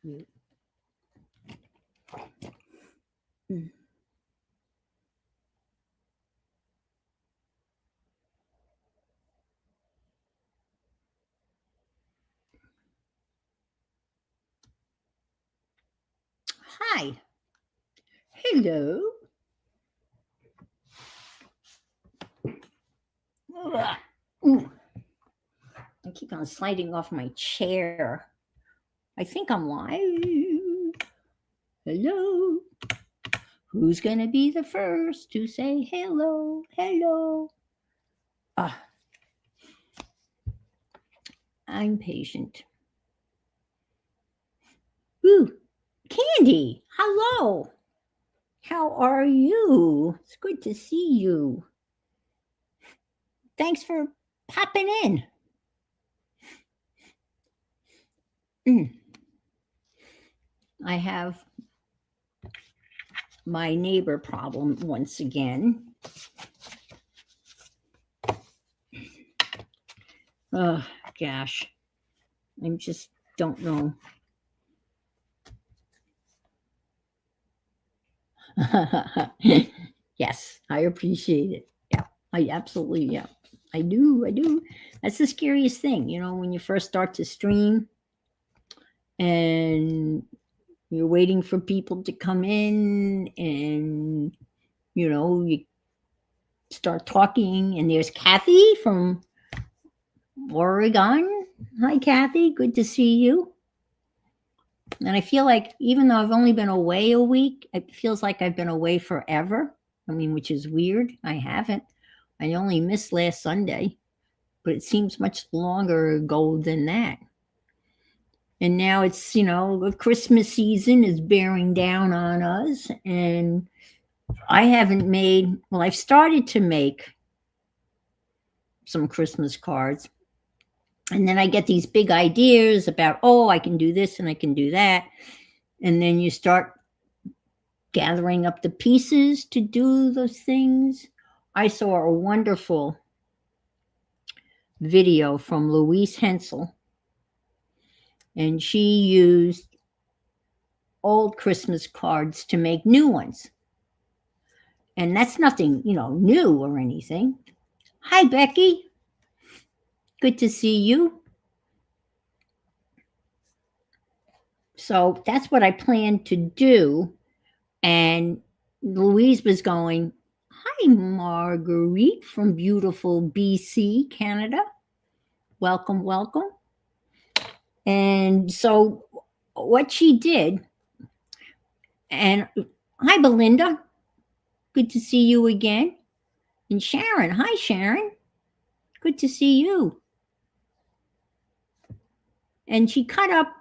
Mute. Mm. Hi. Hello. Ugh. Ooh. I keep on sliding off my chair. I think I'm live. Hello. Who's going to be the first to say hello? Hello. Ah, I'm patient. Ooh, Candy. Hello. How are you? It's good to see you. Thanks for popping in. I have my neighbor problem once again. Oh, gosh. I just don't know. Yes, I appreciate it. Yeah, I absolutely, yeah. I do. That's the scariest thing, when you first start to stream and you're waiting for people to come in and, you start talking and there's Kathy from Oregon. Hi, Kathy. Good to see you. And I feel like even though I've only been away a week, it feels like I've been away forever. I mean, which is weird. I haven't. I only missed last Sunday, but it seems much longer ago than that. And now it's, the Christmas season is bearing down on us. And I haven't made, well, I've started to make some Christmas cards. And then I get these big ideas about, oh, I can do this and I can do that. And then you start gathering up the pieces to do those things. I saw a wonderful video from Louise Hensel, and she used old Christmas cards to make new ones. And that's nothing, new or anything. Hi, Becky. Good to see you. So that's what I plan to do. And Louise was going, hi, Marguerite from beautiful BC, Canada. Welcome, welcome. And so what she did, and hi, Belinda. Good to see you again. And Sharon. Hi, Sharon. Good to see you. And she cut up,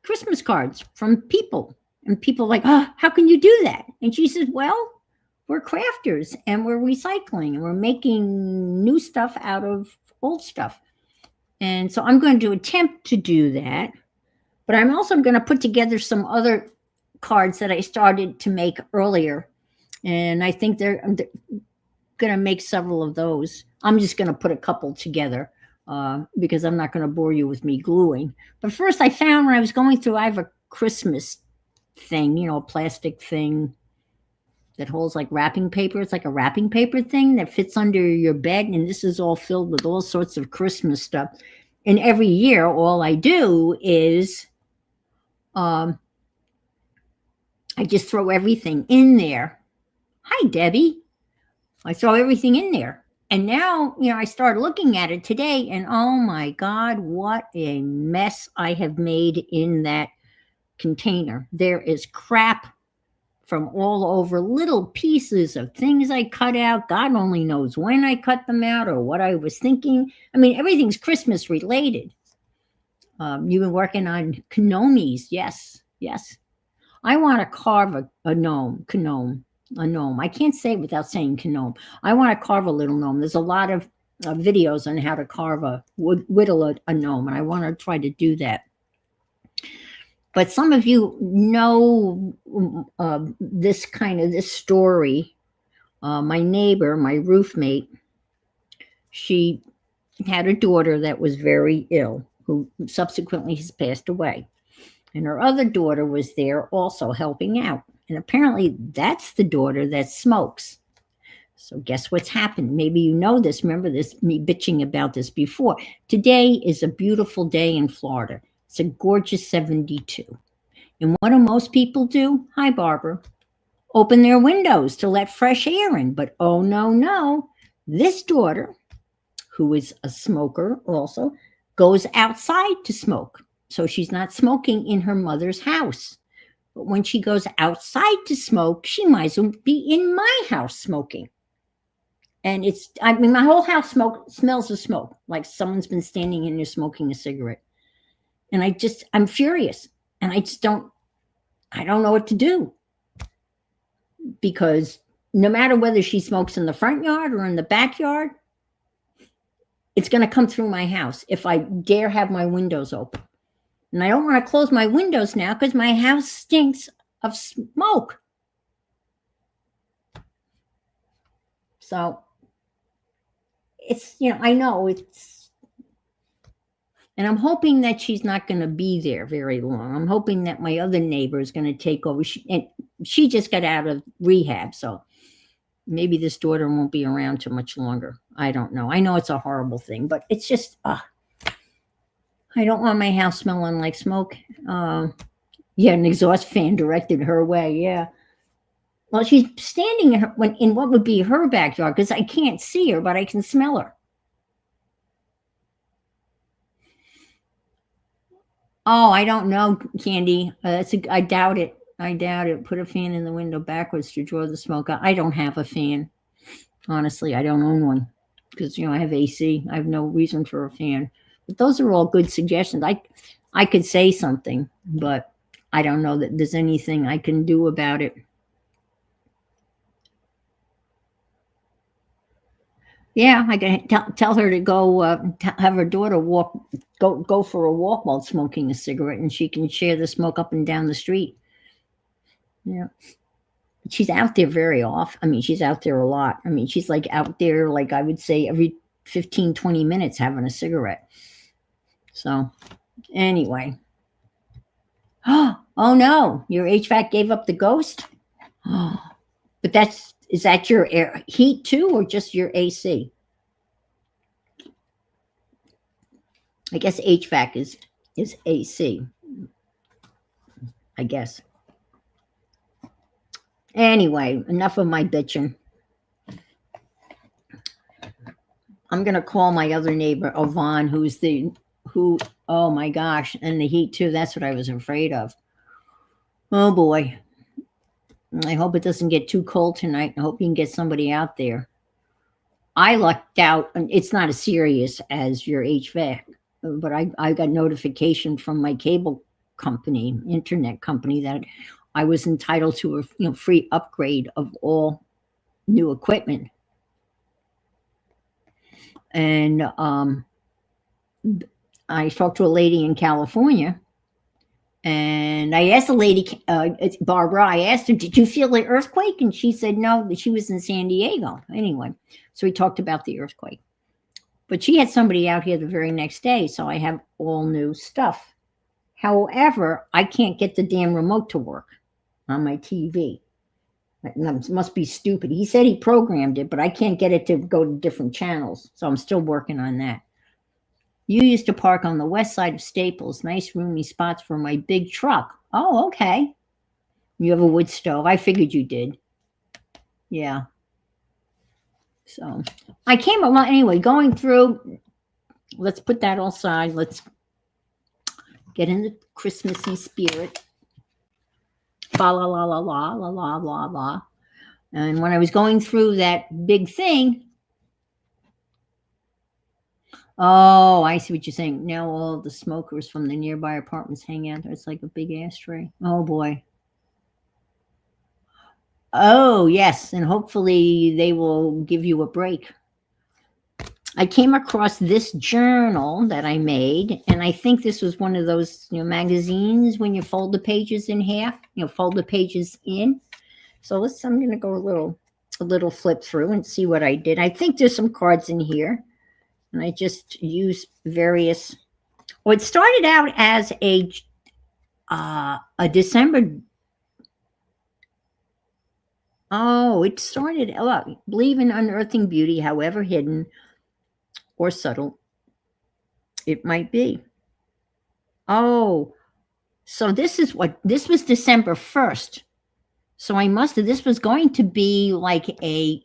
Christmas cards from people. And people like, oh, how can you do that? And she says, well, we're crafters and we're recycling and we're making new stuff out of old stuff. And so I'm going to attempt to do that. But I'm also going to put together some other cards that I started to make earlier. And I think they're going to make several of those. I'm just going to put a couple together because I'm not going to bore you with me gluing. But first, I found when I was going through, I have a Christmas thing, a plastic thing that holds like wrapping paper. It's like a wrapping paper thing that fits under your bed. And this is all filled with all sorts of Christmas stuff. And every year, all I do is I just throw everything in there. Hi, Debbie. I throw everything in there. And now, I started looking at it today and oh my God, what a mess I have made in that container. There is crap from all over, little pieces of things I cut out. God only knows when I cut them out or what I was thinking. I mean, everything's Christmas related. You've been working on kanomis. Yes, yes. I want to carve a gnome. I can't say it without saying gnome. I want to carve a little gnome. There's a lot of videos on how to carve whittle a gnome, and I want to try to do that. But some of you know this story. My neighbor, my roommate, she had a daughter that was very ill. who subsequently has passed away. And her other daughter was there also helping out. And apparently that's the daughter that smokes. So guess what's happened? Maybe you know this. Remember this, me bitching about this before. Today is a beautiful day in Florida. It's a gorgeous 72. And what do most people do? Hi, Barbara. Open their windows to let fresh air in. But oh, no, no. This daughter, who is a smoker also, goes outside to smoke. So she's not smoking in her mother's house. But when she goes outside to smoke, she might as well be in my house smoking. And my whole house smells of smoke, like someone's been standing in there smoking a cigarette. And I'm furious. And I don't know what to do. Because no matter whether she smokes in the front yard or in the backyard, it's going to come through my house if I dare have my windows open. And I don't want to close my windows now because my house stinks of smoke. So I know and I'm hoping that she's not going to be there very long. I'm hoping that my other neighbor is going to take over. She just got out of rehab, so maybe this daughter won't be around too much longer. I don't know. I know it's a horrible thing, but it's just, I don't want my house smelling like smoke. Yeah, an exhaust fan directed her way, yeah. Well, she's standing in what would be her backyard because I can't see her, but I can smell her. Oh, I don't know, Candy. I doubt it. I doubt it. Put a fan in the window backwards to draw the smoke out. I don't have a fan. Honestly, I don't own one because, I have AC. I have no reason for a fan. But those are all good suggestions. I could say something, but I don't know that there's anything I can do about it. Yeah, I can tell her to go have her daughter go for a walk while smoking a cigarette, and she can share the smoke up and down the street. Yeah. She's out there very often. I mean, she's out there a lot. I mean, she's like out there, like I would say every 15, 20 minutes having a cigarette. So anyway. Oh no, your HVAC gave up the ghost? Oh, but is that your air heat too, or just your AC? I guess HVAC is AC. I guess. Anyway, enough of my bitching. I'm gonna call my other neighbor, Yvonne, oh my gosh, and the heat too. That's what I was afraid of. Oh boy. I hope it doesn't get too cold tonight. I hope you can get somebody out there. I lucked out, and it's not as serious as your HVAC, but I got notification from my cable company, internet company, that I was entitled to a free upgrade of all new equipment. And I talked to a lady in California, and I asked the lady, Barbara, I asked her, did you feel the earthquake? And she said no, she was in San Diego. Anyway, so we talked about the earthquake. But she had somebody out here the very next day, so I have all new stuff. However, I can't get the damn remote to work on my TV. It must be stupid. He said he programmed it, but I can't get it to go to different channels, so I'm still working on that. You used to park on the west side of Staples. Nice roomy spots for my big truck. Oh, okay. You have a wood stove. I figured you did. Yeah. So I came along anyway, going through. Let's put that all aside. Let's get in the Christmassy spirit. Fa la la la la la la la la. And when I was going through that big thing, oh, I see what you're saying. Now all the smokers from the nearby apartments hang out. It's like a big ashtray. Oh boy. Oh yes, and hopefully they will give you a break. I came across this journal that I made, and I think this was one of those magazines when you fold the pages in half. Fold the pages in. So I'm going to go a little flip through and see what I did. I think there's some cards in here, and I just use various. Well, it started out as a December. Oh, it started. Look, believe in unearthing beauty, however hidden or subtle it might be. Oh, so this was December 1st. So I must have, this was going to be like a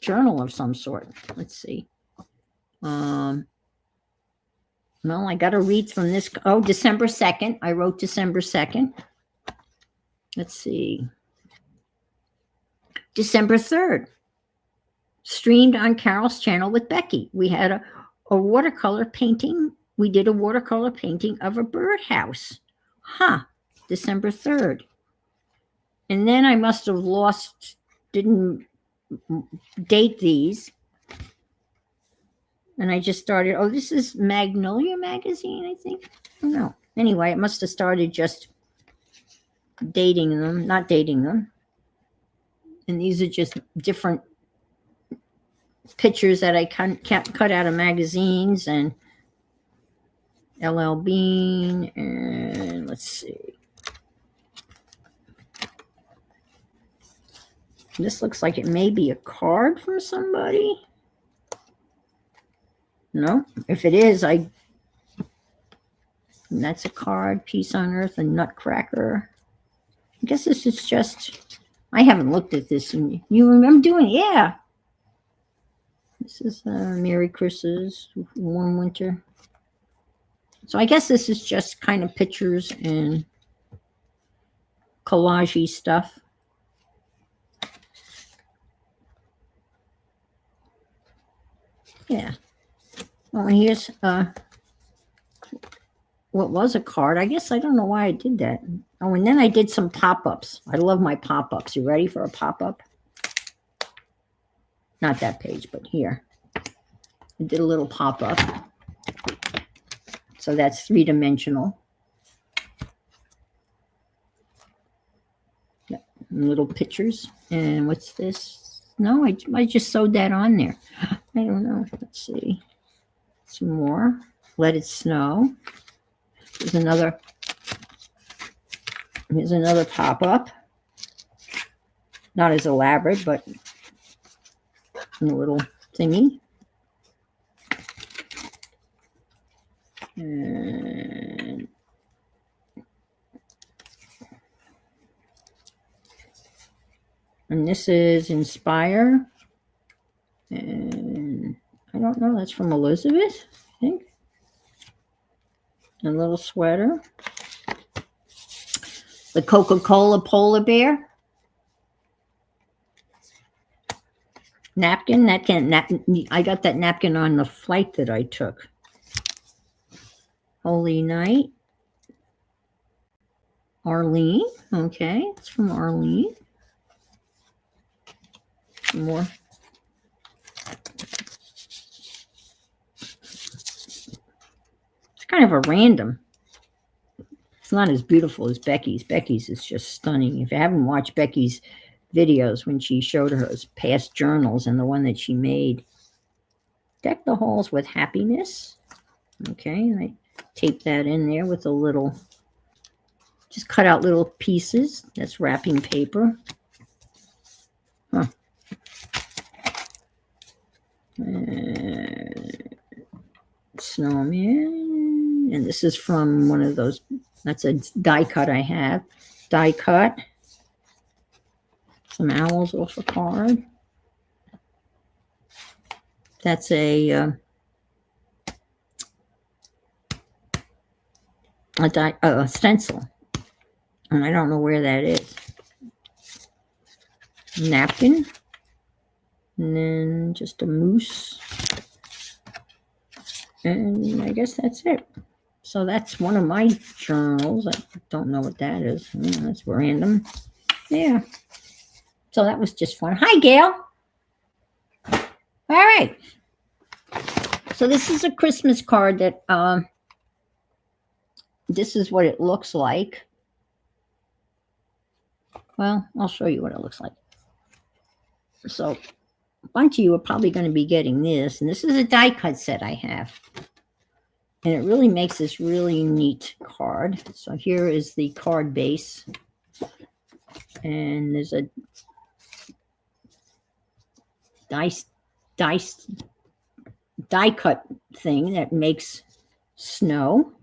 journal of some sort. Let's see. Well, I got to read from this. Oh, December 2nd. I wrote December 2nd. Let's see. December 3rd. Streamed on Carol's channel with Becky. We had a watercolor painting. We did a watercolor painting of a birdhouse. December 3rd. And then I must have didn't date these. And I just started, oh, this is Magnolia Magazine, I think. I don't know. Anyway, it must have started just dating them, not dating them. And these are just different pictures that I can't cut out of magazines, and LL Bean, and let's see. This looks like it may be a card from somebody. No, if it is, that's a card. Peace on Earth and Nutcracker. I guess this is just, I haven't looked at this. And you remember doing it? Yeah. This is Merry Christmas, Warm Winter. So I guess this is just kind of pictures and collage-y stuff. Yeah. Oh, and here's what was a card. I guess I don't know why I did that. Oh, and then I did some pop-ups. I love my pop-ups. You ready for a pop-up? Not that page, but here. I did a little pop-up. So that's 3-dimensional. Yep. Little pictures. And what's this? No, I just sewed that on there. I don't know. Let's see. Some more. Let It Snow. Here's another pop-up. Not as elaborate, but a little thingy. And this is Inspire. And I don't know, that's from Elizabeth, I think. A little sweater. The Coca-Cola polar bear. Napkin. I got that napkin on the flight that I took. Holy Night. Arlene. Okay, it's from Arlene. Some more. It's kind of a random. It's not as beautiful as Becky's. Becky's is just stunning. If you haven't watched Becky's videos when she showed her past journals and the one that she made, Deck the Halls with Happiness. Okay, and I taped that in there with a little, just cut out little pieces. That's wrapping paper. Snowman. And this is from one of those, that's a die cut I have. Die cut. Some owls off a card. That's a stencil. And I don't know where that is. Napkin. And then just a moose. And I guess that's it. So that's one of my journals. I don't know what that is. That's random. Yeah. So that was just fun. Hi, Gail. All right. So this is a Christmas card that, this is what it looks like. Well, I'll show you what it looks like. So a bunch of you are probably going to be getting this. And this is a die cut set I have. And it really makes this really neat card. So here is the card base. And there's a dice die cut thing that makes snow.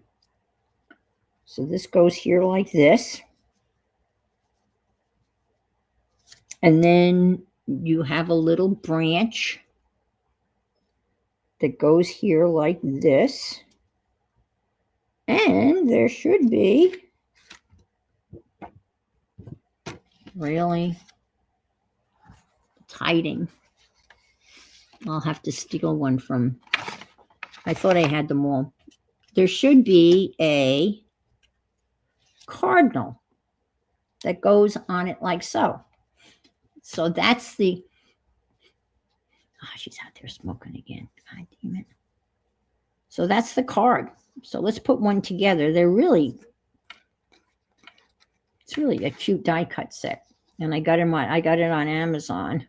So this goes here like this. And then you have a little branch that goes here like this. And there should be really hiding. I'll have to steal one from, I thought I had them all. There should be a cardinal that goes on it like so. So that's the, oh, she's out there smoking again. God damn it. So that's the card. So let's put one together. It's really a cute die cut set. And I got it on Amazon.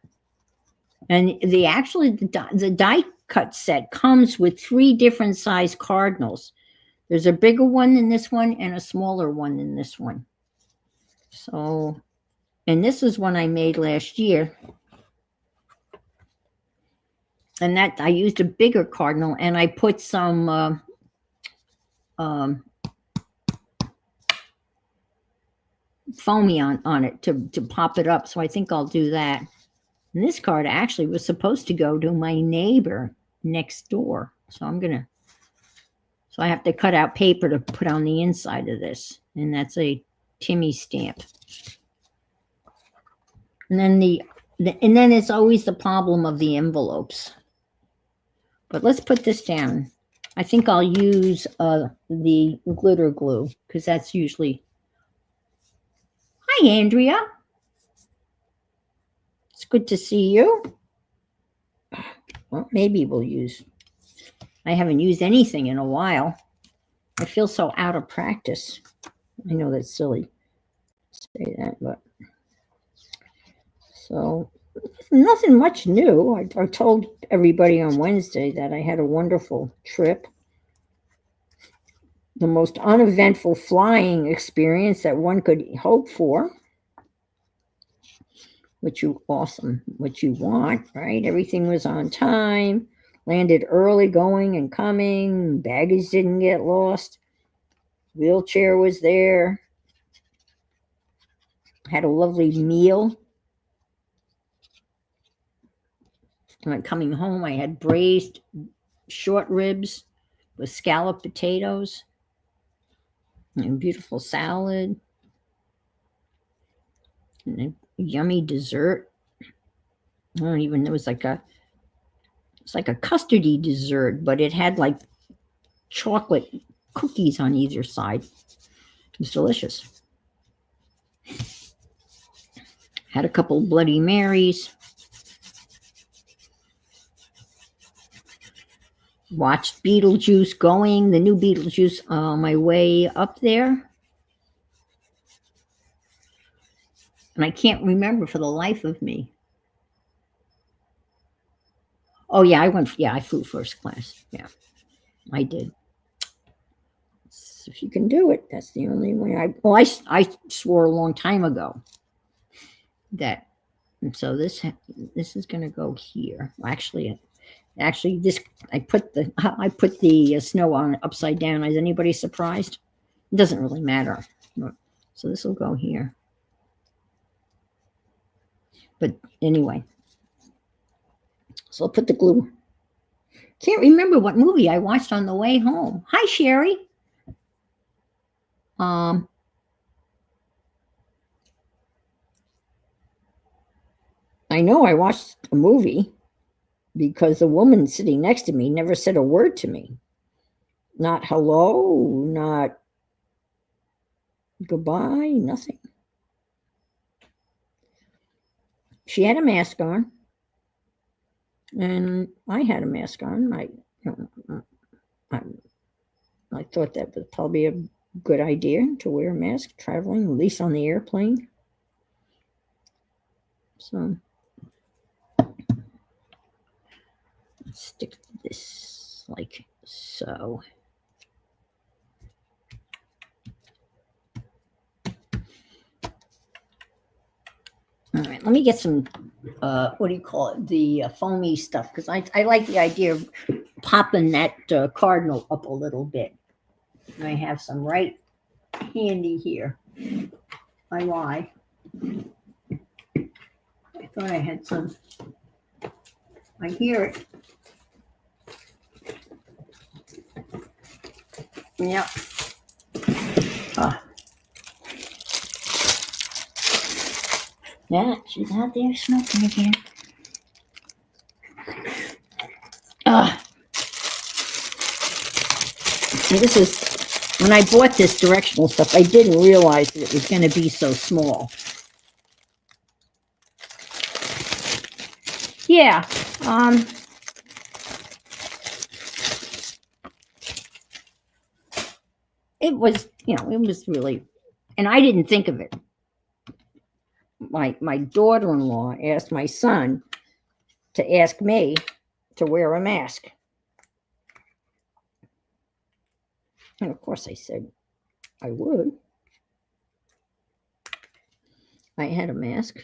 And the die cut set comes with 3 different size cardinals. There's a bigger one than this one and a smaller one than this one. So, and this is one I made last year. And that I used a bigger cardinal, and I put some foamy on it to pop it up. So I think I'll do that. And this card actually was supposed to go to my neighbor next door. So I have to cut out paper to put on the inside of this. And that's a Timmy stamp. And then and then it's always the problem of the envelopes. But let's put this down. I think I'll use the glitter glue because that's usually. Hi, Andrea. It's good to see you. Well, maybe we'll use. I haven't used anything in a while. I feel so out of practice. I know that's silly to say that, but. So, nothing much new. I told everybody on Wednesday that I had a wonderful trip. The most uneventful flying experience that one could hope for. Which you want, right? Everything was on time, landed early, going and coming, baggage didn't get lost, wheelchair was there, had a lovely meal. And coming home, I had braised short ribs with scalloped potatoes and beautiful salad and a yummy dessert. I don't even know, it's like a custardy dessert, but it had like chocolate cookies on either side. It was delicious. Had a couple Bloody Marys. Watched Beetlejuice going, the new Beetlejuice on my way up there. And I can't remember for the life of me. Oh, yeah, I flew first class. Yeah, I did. So if you can do it, that's the only way. I swore a long time ago that, so this is going to go here. Actually, this I put the snow on upside down. Is anybody surprised? It doesn't really matter. So this will go here. But anyway, so I'll put the glue. Can't remember what movie I watched on the way home. Hi, Sherry. I know I watched a movie because the woman sitting next to me never said a word to me. Not hello, not goodbye, nothing. She had a mask on, and I had a mask on. I thought that was probably a good idea to wear a mask traveling, at least on the airplane. So let's stick this like so. right, let me get some, what do you call it? The foamy stuff, because I like the idea of popping that cardinal up a little bit. And I have some right handy here. I lie. I thought I had some. I hear it. Yeah. Yeah, she's out there smoking again. And this is, when I bought this directional stuff, I didn't realize that it was going to be so small. Yeah. It was, it was really, and I didn't think of it. My daughter-in-law asked my son to ask me to wear a mask. And of course I said I would. I had a mask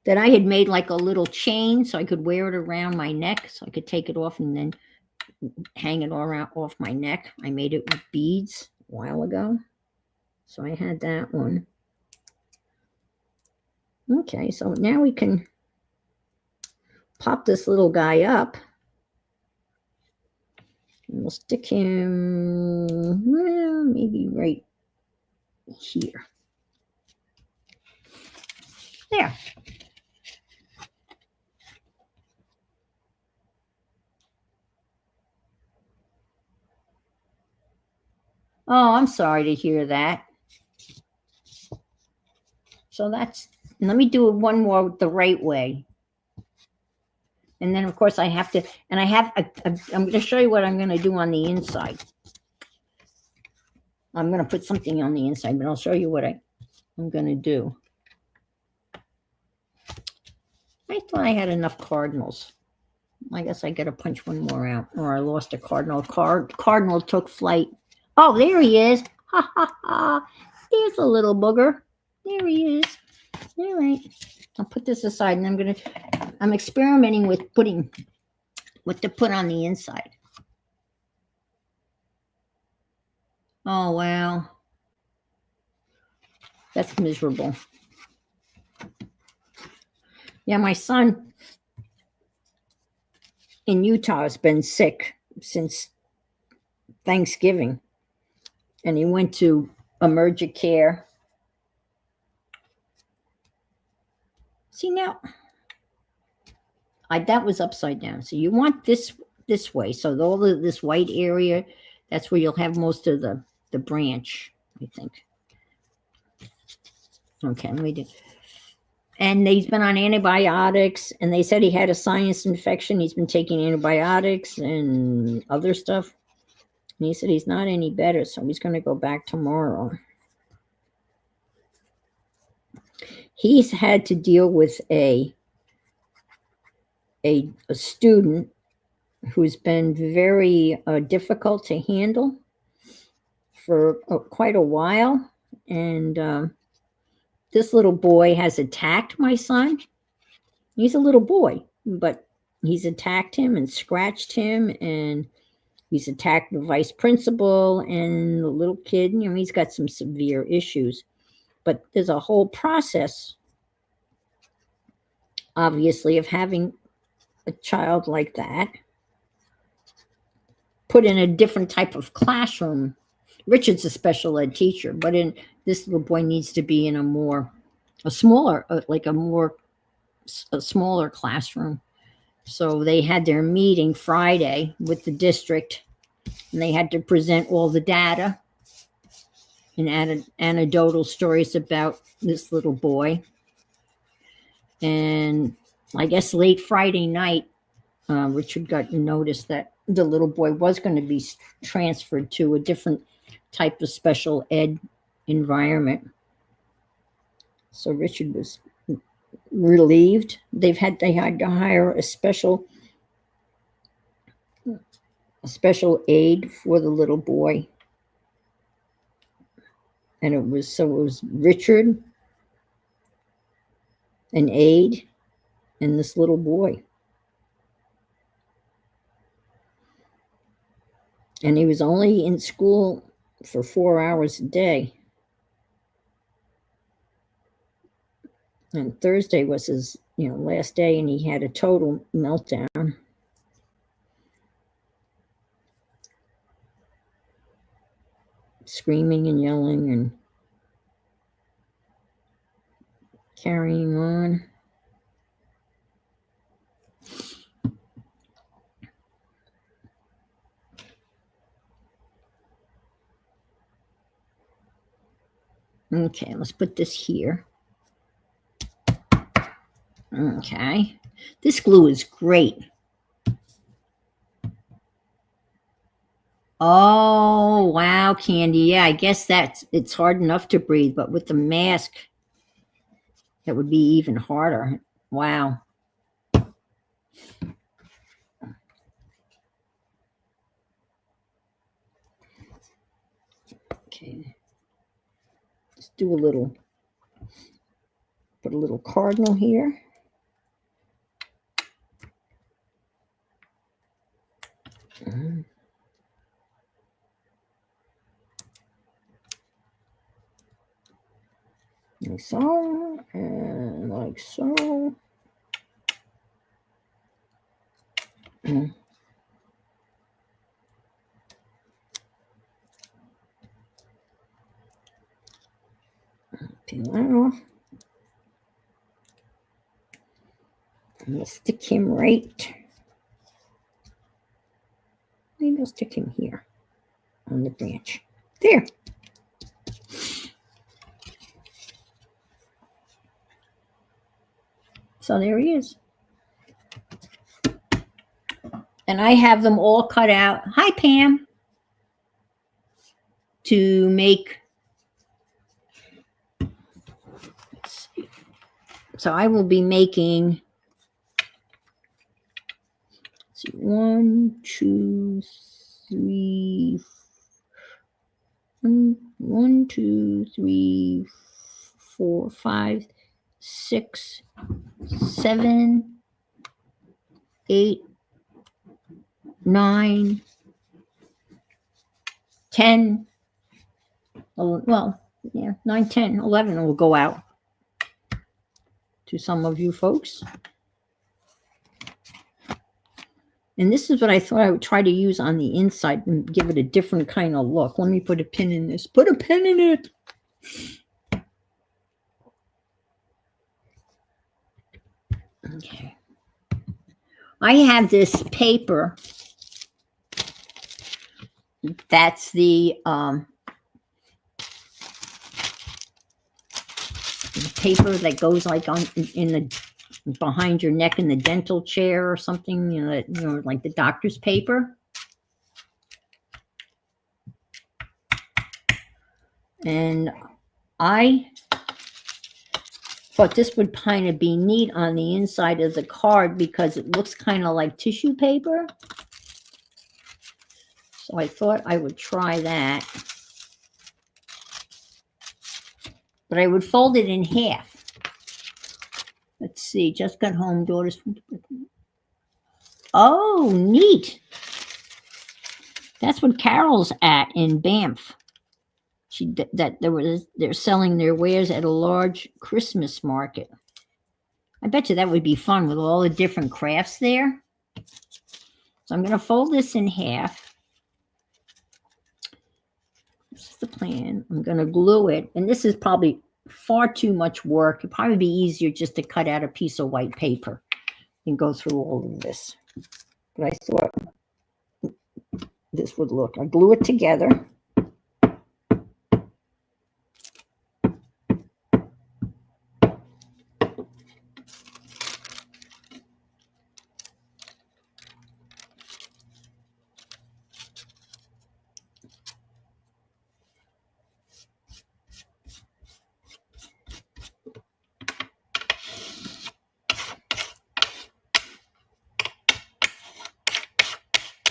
that I had made like a little chain so I could wear it around my neck, so I could take it off and then hang it all around off my neck. I made it with beads a while ago. So I had that one. Okay, so now we can pop this little guy up. And we'll stick him, well, maybe right here. There. Oh, I'm sorry to hear that. So that's, let me do one more the right way. And then, of course, I have to, and I'm going to show you what I'm going to do on the inside. I'm going to put something on the inside, but I'll show you what I'm going to do. I thought I had enough cardinals. I guess I got to punch one more out, or I lost a cardinal. Cardinal took flight. Oh, there he is. Ha, ha, ha. There's a little booger. There he is. All right. I'll put this aside, and I'm experimenting with putting what to put on the inside. Oh, wow. That's miserable. Yeah, my son in Utah has been sick since Thanksgiving. And he went to Emergent Care. See, now, that was upside down. So you want this way. So all of this white area, that's where you'll have most of the branch, I think. Okay, let me do. And he's been on antibiotics, and they said he had a sinus infection. He's been taking antibiotics and other stuff. And he said he's not any better, so he's going to go back tomorrow. He's had to deal with a student who's been very difficult to handle for quite a while. And this little boy has attacked my son. He's a little boy, but he's attacked him and scratched him, and he's attacked the vice principal and the little kid. He's got some severe issues. But there's a whole process, obviously, of having a child like that put in a different type of classroom. Richard's a special ed teacher, but this little boy needs to be in a smaller classroom. So they had their meeting Friday with the district, and they had to present all the data and added anecdotal stories about this little boy. And I guess late Friday night, Richard got notice that the little boy was going to be transferred to a different type of special ed environment. So Richard was relieved. They had to hire a special aid for the little boy. And it was Richard, an aide, and this little boy. And he was only in school for 4 hours a day. And Thursday was his, last day, and he had a total meltdown. Screaming and yelling and carrying on. Okay, let's put this here. Okay, this glue is great. Oh, wow, Candy. Yeah, I guess it's hard enough to breathe, but with the mask, that would be even harder. Wow. Okay. Let's do put a little cardinal here. Like so, and like so. Peel that off. And we'll stick him right. Maybe I'll stick him here on the branch. There. So there he is. And I have them all cut out. Hi, Pam. To make. Let's see. So I will be making. Let's see, 1, 2, 3. 1, 2, 3, 4, 5, 6, 7, 8, 9, 10. Well, yeah, 9, 10, 11 will go out to some of you folks. And this is what I thought I would try to use on the inside and give it a different kind of look. Let me put a pin in this. Put a pin in it. Okay. I have this paper. That's the paper that goes like on in the behind your neck in the dental chair or something, like the doctor's paper. And I thought this would kind of be neat on the inside of the card because it looks kind of like tissue paper. So I thought I would try that. But I would fold it in half. Let's see, just got home, daughters. Oh, neat. That's what Carol's at in Banff. They're selling their wares at a large Christmas market. I bet you that would be fun with all the different crafts there. So I'm going to fold this in half. This is the plan. I'm going to glue it, and this is probably far too much work. It'd probably be easier just to cut out a piece of white paper and go through all of this. But I thought this would look. I glue it together.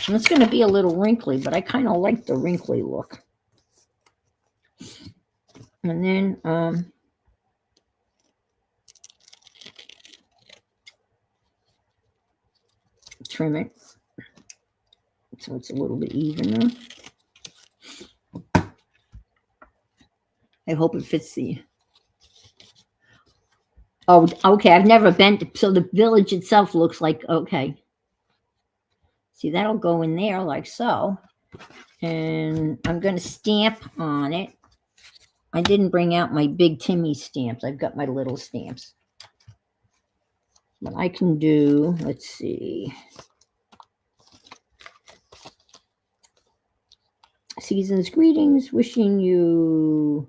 And it's going to be a little wrinkly, but I kind of like the wrinkly look. And then trim it so it's a little bit evener. I hope it fits the... Oh, okay. I've never bent, so the village itself looks like, okay. See, that'll go in there like so. And I'm going to stamp on it. I didn't bring out my big Timmy stamps. I've got my little stamps. But I can do, let's see. Season's greetings, wishing you...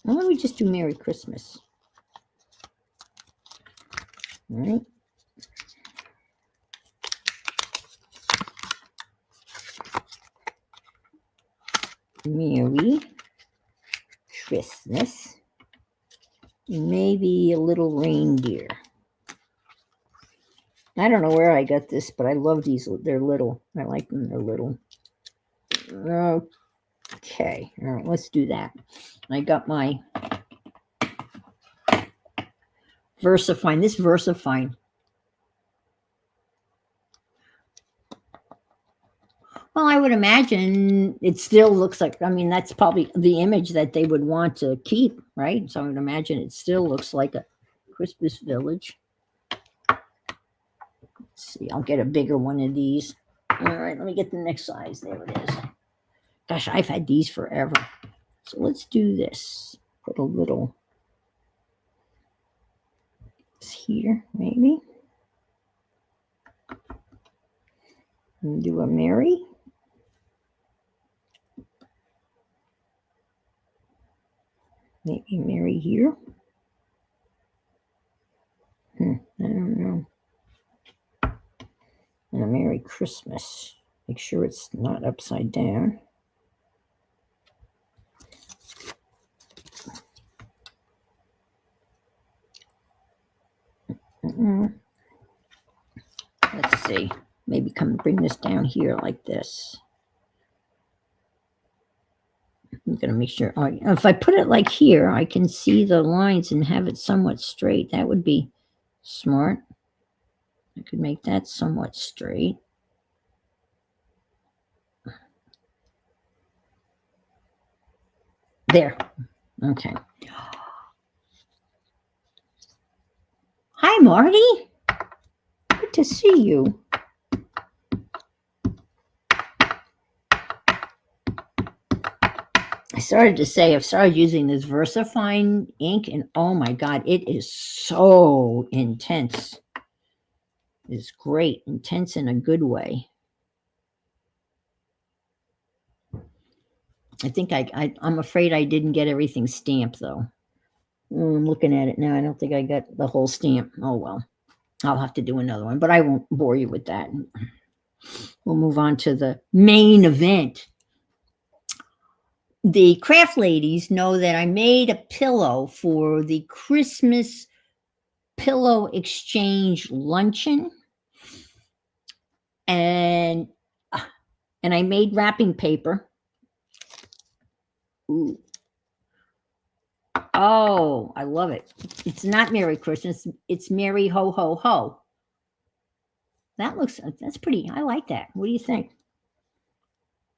Why don't we just do Merry Christmas? All right. Merry Christmas. Maybe a little reindeer. I don't know where I got this, but I love these. They're little. I like them. They're little. Okay. All right. Let's do that. I got my VersaFine. This VersaFine. Well, I would imagine it still looks like, I mean, that's probably the image that they would want to keep, right? So I would imagine it still looks like a Christmas village. Let's see, I'll get a bigger one of these. All right, let me get the next size. There it is. Gosh, I've had these forever. So let's do this. Put a little here, maybe. And do a Mary. Maybe Mary here. I don't know. And a Merry Christmas. Make sure it's not upside down. Let's see. Maybe come bring this down here like this. I'm going to make sure. Oh, if I put it like here, I can see the lines and have it somewhat straight. That would be smart. I could make that somewhat straight. There. Okay. Hi, Marty. Good to see you. I've started using this VersaFine ink, and oh my God, it is so intense. It's great. Intense in a good way. I think I'm afraid I didn't get everything stamped, though. I'm looking at it now. I don't think I got the whole stamp. Oh, well. I'll have to do another one, but I won't bore you with that. We'll move on to the main event. The craft ladies know that I made a pillow for the Christmas pillow exchange luncheon. And I made wrapping paper. Ooh. Oh, I love it. It's not Merry Christmas. It's Merry Ho Ho Ho. That's pretty. I like that. What do you think?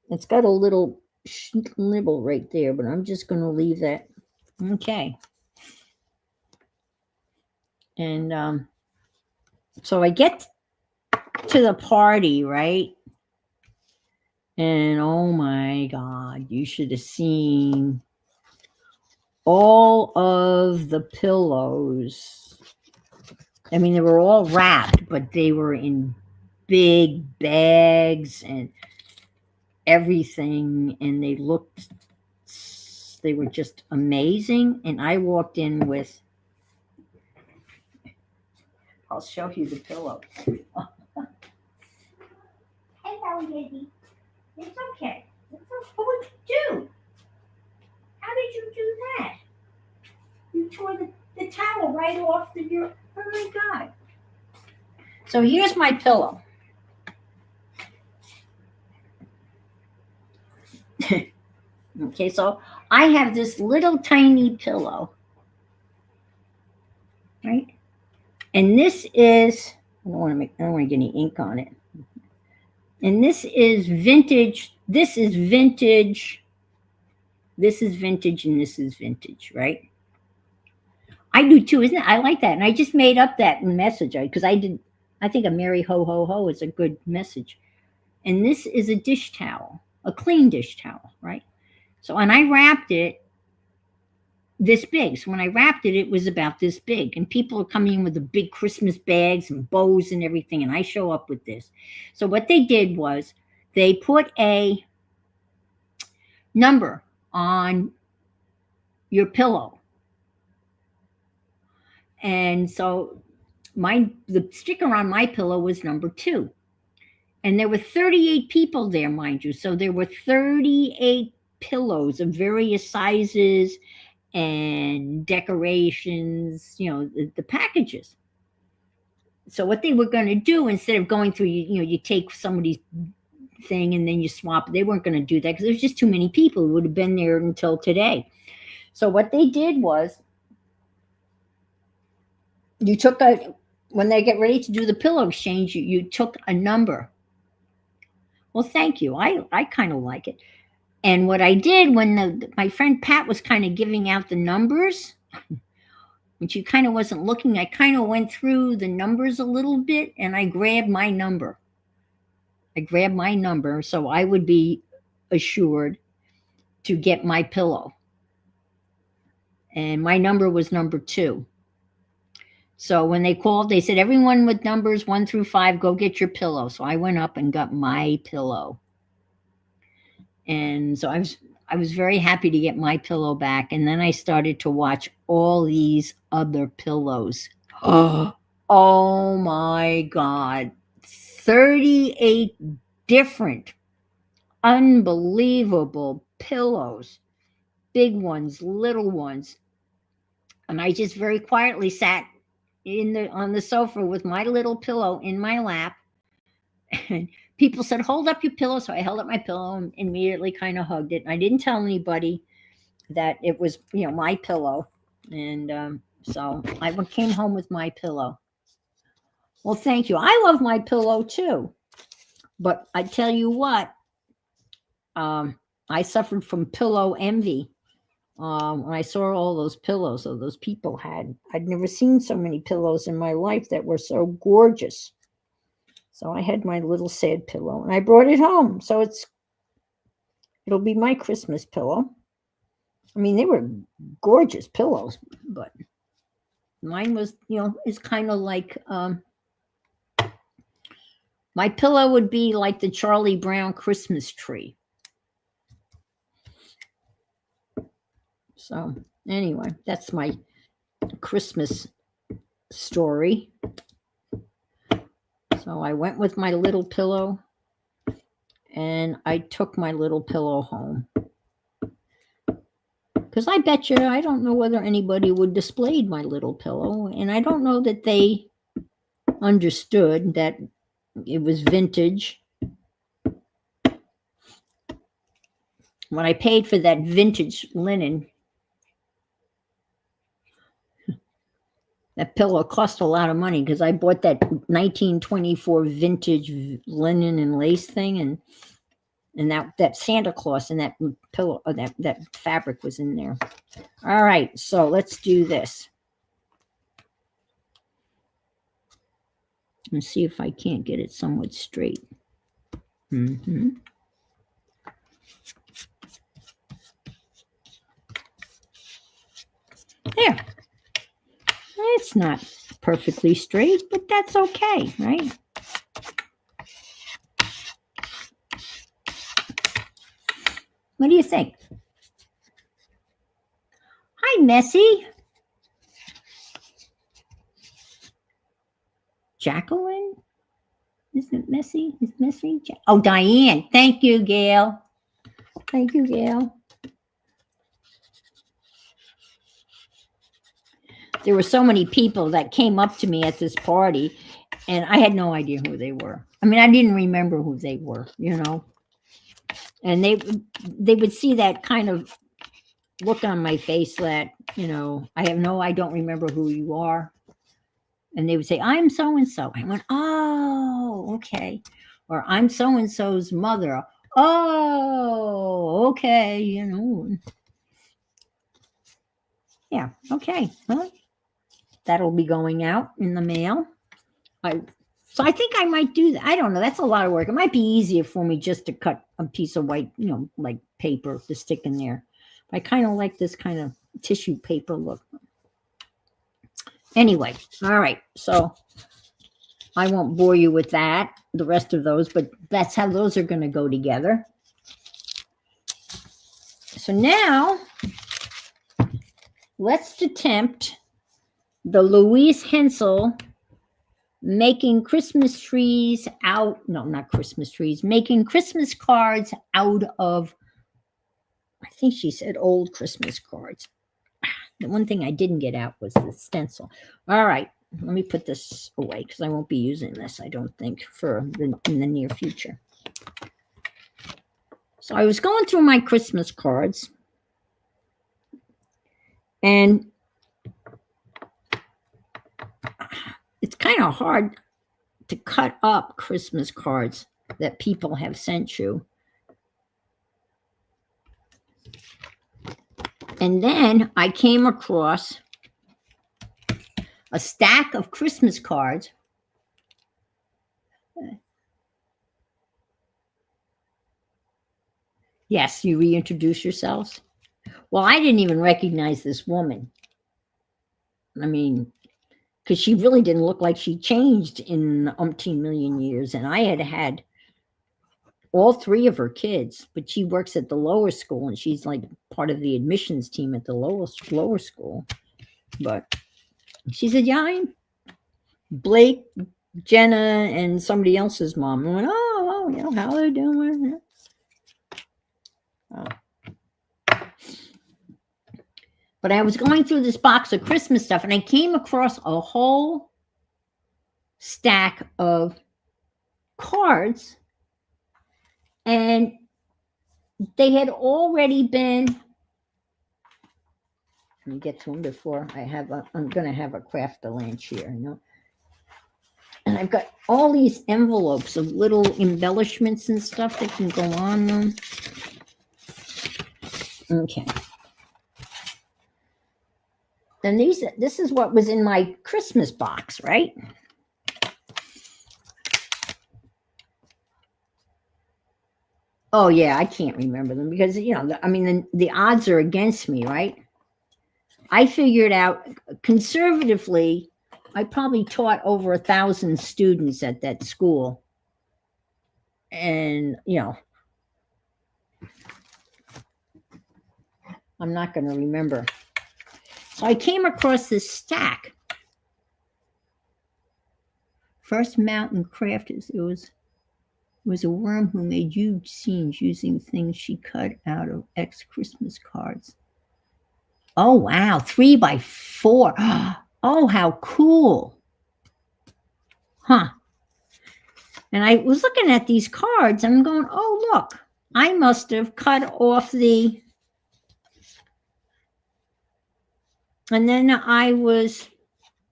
It's got a little nibble right there, but I'm just going to leave that. Okay. And so I get to the party, right? And oh my God, you should have seen all of the pillows. I mean, they were all wrapped, but they were in big bags and everything. And they were just amazing. And I walked in with, I'll show you the pillow. Hello, Yeti. It's okay. What would you do? How did you do that? You tore the towel right off your... Oh my God. So here's my pillow. Okay, so I have this little tiny pillow. Right? And this is, I don't want to get any ink on it. And this is vintage. This is vintage. This is vintage and this is vintage, right? I do too, isn't it? I like that. And I just made up that message because I think a Merry Ho Ho Ho is a good message. And this is a dish towel, a clean dish towel, right? So, and I wrapped it this big. So when I wrapped it, it was about this big. And people are coming in with the big Christmas bags and bows and everything. And I show up with this. So what they did was they put a number on your pillow. And so the sticker on my pillow was number 2. And there were 38 people there, mind you. So there were 38 pillows of various sizes and decorations, the packages. So what they were going to do, instead of going through, you take somebody's thing and then you swap, they weren't going to do that because there's just too many people who would have been there until today. So what they did was when they get ready to do the pillow exchange, you took a number. Well, thank you. I kind of like it. And what I did when my friend Pat was kind of giving out the numbers, when she kind of wasn't looking, I kind of went through the numbers a little bit and I grabbed my number. So I would be assured to get my pillow. And my number was number 2. So when they called, they said, everyone with numbers 1 through 5, go get your pillow. So I went up and got my pillow. And so I was very happy to get my pillow back. And then I started to watch all these other pillows. Oh my God. 38 different, unbelievable pillows. Big ones, little ones. And I just very quietly sat on the sofa with my little pillow in my lap. And people said, hold up your pillow. So I held up my pillow and immediately kind of hugged it. And I didn't tell anybody that it was, my pillow. And so I came home with my pillow. Well, thank you. I love my pillow too. But I tell you what, I suffered from pillow envy. When I saw all those pillows that those people had, I'd never seen so many pillows in my life that were so gorgeous. So I had my little sad pillow and I brought it home. So it'll be my Christmas pillow. I mean, they were gorgeous pillows, but mine was, is kind of like, my pillow would be like the Charlie Brown Christmas tree. So anyway, that's my Christmas story. So I went with my little pillow and I took my little pillow home. Because I bet you, I don't know whether anybody would display my little pillow. And I don't know that they understood that it was vintage. When I paid for that vintage linen, that pillow cost a lot of money because I bought that 1924 vintage linen and lace thing, and that Santa Claus and that pillow, that fabric was in there. All right, so let's do this. Let's see if I can't get it somewhat straight. Mm-hmm. There. It's not perfectly straight, but that's okay, right? What do you think? Hi, Messy. Jacqueline? Isn't Messy? Is Messy? Oh, Diane. Thank you, Gail. Thank you, Gail. There were so many people that came up to me at this party, and I had no idea who they were. I mean, I didn't remember who they were, And they would see that kind of look on my face that, I don't remember who you are. And they would say, I'm so and so. I went, oh, okay. Or I'm so and so's mother. Oh, okay. Yeah, okay. Well, that'll be going out in the mail. I so I think I might do that. I don't know. That's a lot of work. It might be easier for me just to cut a piece of white, like paper to stick in there. I kind of like this kind of tissue paper look. Anyway, all right. So I won't bore you with that, the rest of those, but that's how those are going to go together. So now let's attempt the Louise Hensel making Christmas trees out, no, not Christmas trees, making Christmas cards out of, I think she said old Christmas cards. The one thing I didn't get out was the stencil. All right, let me put this away because I won't be using this, I don't think, in the near future. So I was going through my Christmas cards, and it's kind of hard to cut up Christmas cards that people have sent you. And then I came across a stack of Christmas cards. Yes, you reintroduce yourselves. Well, I didn't even recognize this woman. I mean, because she really didn't look like she changed in umpteen million years. And I had all three of her kids, but she works at the lower school and she's like part of the admissions team at the lower school. But she said, yeah, I'm Blake, Jenna, and somebody else's mom. I went, oh, how are they doing? Oh. But I was going through this box of Christmas stuff and I came across a whole stack of cards, and they had already been, let me get to them before I'm going to have a Craft-A-Lunch here, And I've got all these envelopes of little embellishments and stuff that can go on them. Okay. Then this is what was in my Christmas box, right? Oh yeah, I can't remember them because the odds are against me, right? I figured out conservatively, I probably taught over 1,000 students at that school, and I'm not going to remember. So I came across this stack. First Mountain Crafters. It was a worm who made huge scenes using things she cut out of ex-Christmas cards. Oh, wow. 3x4. Oh, how cool. Huh. And I was looking at these cards and I'm going, oh, look, I must have cut off the... And then I was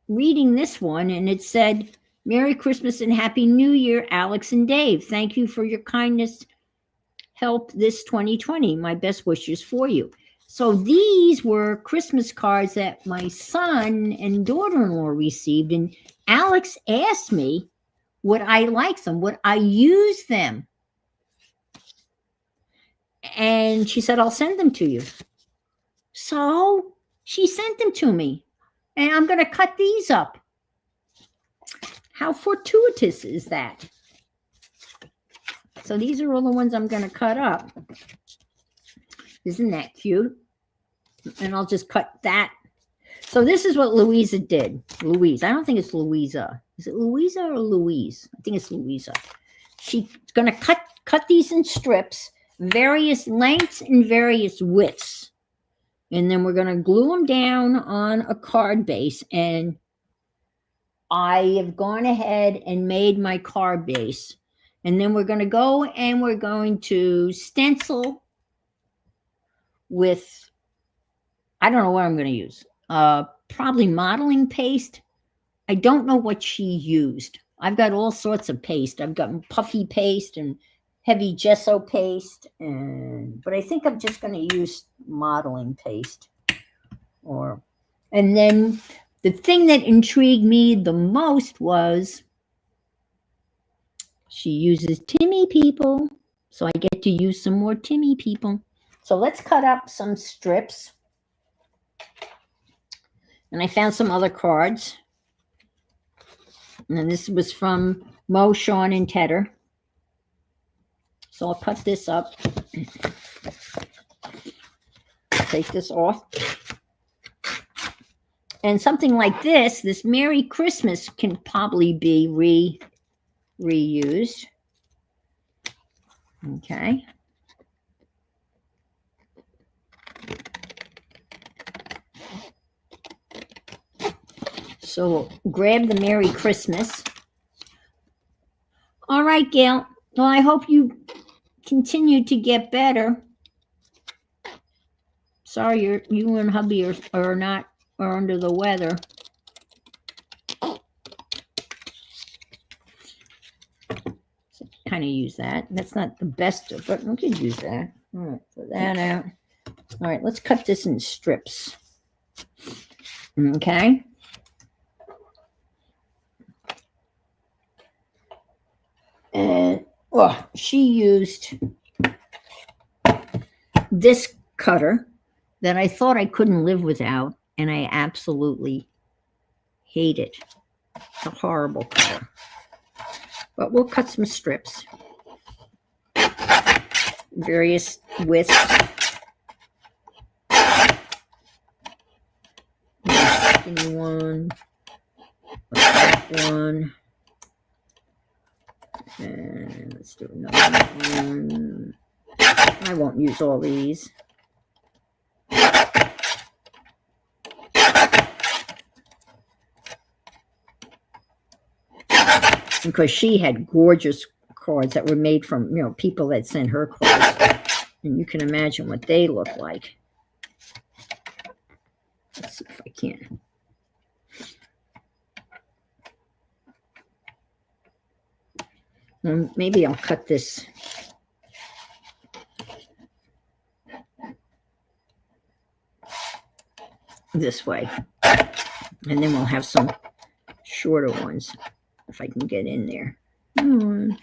reading this one and it said, Merry Christmas and Happy New Year, Alex and Dave. Thank you for your kindness. Help this 2020. My best wishes for you. So these were Christmas cards that my son and daughter-in-law received. And Alex asked me, would I like them? Would I use them? And she said, I'll send them to you. So she sent them to me. And I'm going to cut these up. How fortuitous is that? So these are all the ones I'm going to cut up. Isn't that cute? And I'll just cut that. So this is what Louisa did. Louise. I don't think it's Louisa. Is it Louisa or Louise? I think it's Louisa. She's going to cut these in strips, various lengths and various widths. And then we're going to glue them down on a card base. And I have gone ahead and made my card base. And then we're going to go and we're going to stencil with, I don't know what I'm going to use. Probably modeling paste I don't know what she used. I've got all sorts of paste. I've got puffy paste and heavy gesso paste, but I think I'm just going to use modeling paste. And then the thing that intrigued me the most was she uses Timmy people, so I get to use some more Timmy people. So let's cut up some strips. And I found some other cards. And this was from Mo, Sean, and Tedder. So I'll cut this up. Take this off. And something like this Merry Christmas can probably be reused. Okay. So grab the Merry Christmas. All right, Gail. Well, I hope you continue to get better. Sorry, you and hubby are under the weather. So kind of use that. That's not the best, but we could use that. All right, put that out. All right, let's cut this in strips. Okay. And she used this cutter that I thought I couldn't live without, and I absolutely hate it. It's a horrible cutter. But we'll cut some strips. Various widths. Skinny one. A fat one. And let's do another one. I won't use all these. Because she had gorgeous cards that were made from, people that sent her cards. And you can imagine what they look like. Let's see if I can. Maybe I'll cut this. This way. And then we'll have some shorter ones. If I can get in there. And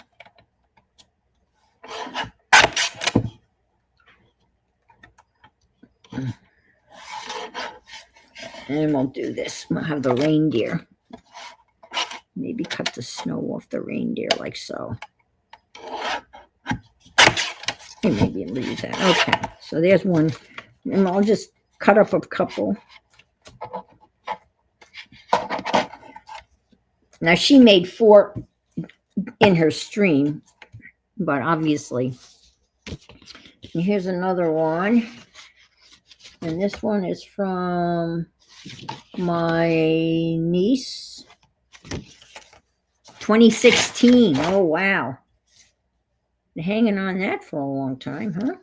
we'll do this. We'll have the reindeer. Maybe cut the snow off the reindeer like so. And maybe leave that. Okay, so there's one. And I'll just cut up a couple. Now, she made 4 in her stream, but obviously. And here's another one. And this one is from my niece. 2016. Oh, wow. Been hanging on that for a long time, huh?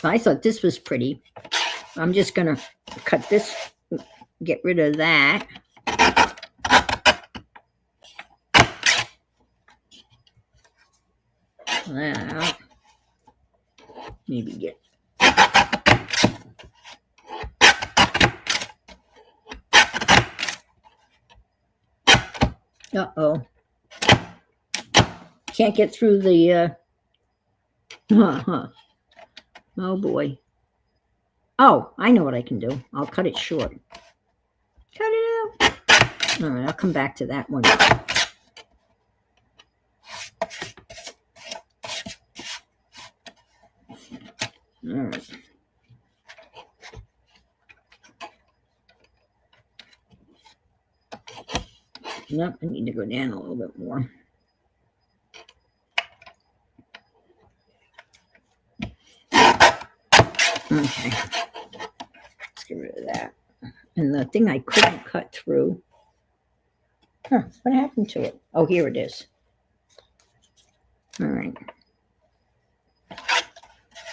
I thought this was pretty. I'm just going to cut this, get rid of that. That out. Maybe get can't get through the oh boy. Oh, I know what I can do. I'll cut it short. Cut it out. All right, I'll come back to that one. All right. Nope, I need to go down a little bit more. Okay. Let's get rid of that. And the thing I couldn't cut through. What happened to it? Oh, here it is. All right.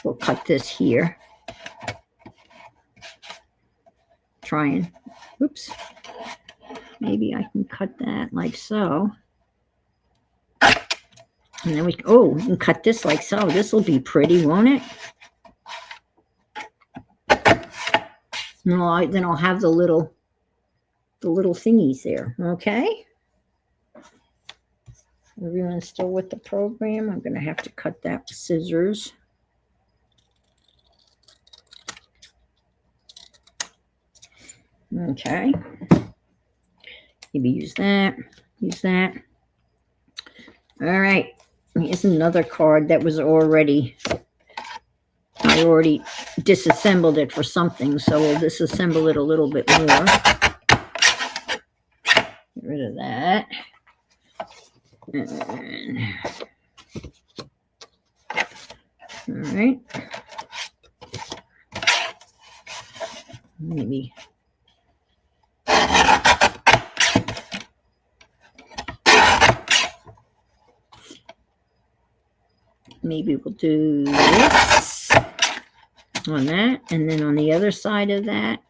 We'll cut this here. Trying. Oops. Maybe I can cut that like so. And then we can cut this like so. This will be pretty, won't it? No, then I'll have the little thingies there. Okay. Everyone's still with the program. I'm going to have to cut that with scissors. Okay. Maybe use that. Use that. All right. Here's another card that was I already disassembled it for something, so we'll disassemble it a little bit more. Get rid of that. And, all right. Maybe. Maybe we'll do this on that, and then on the other side of that,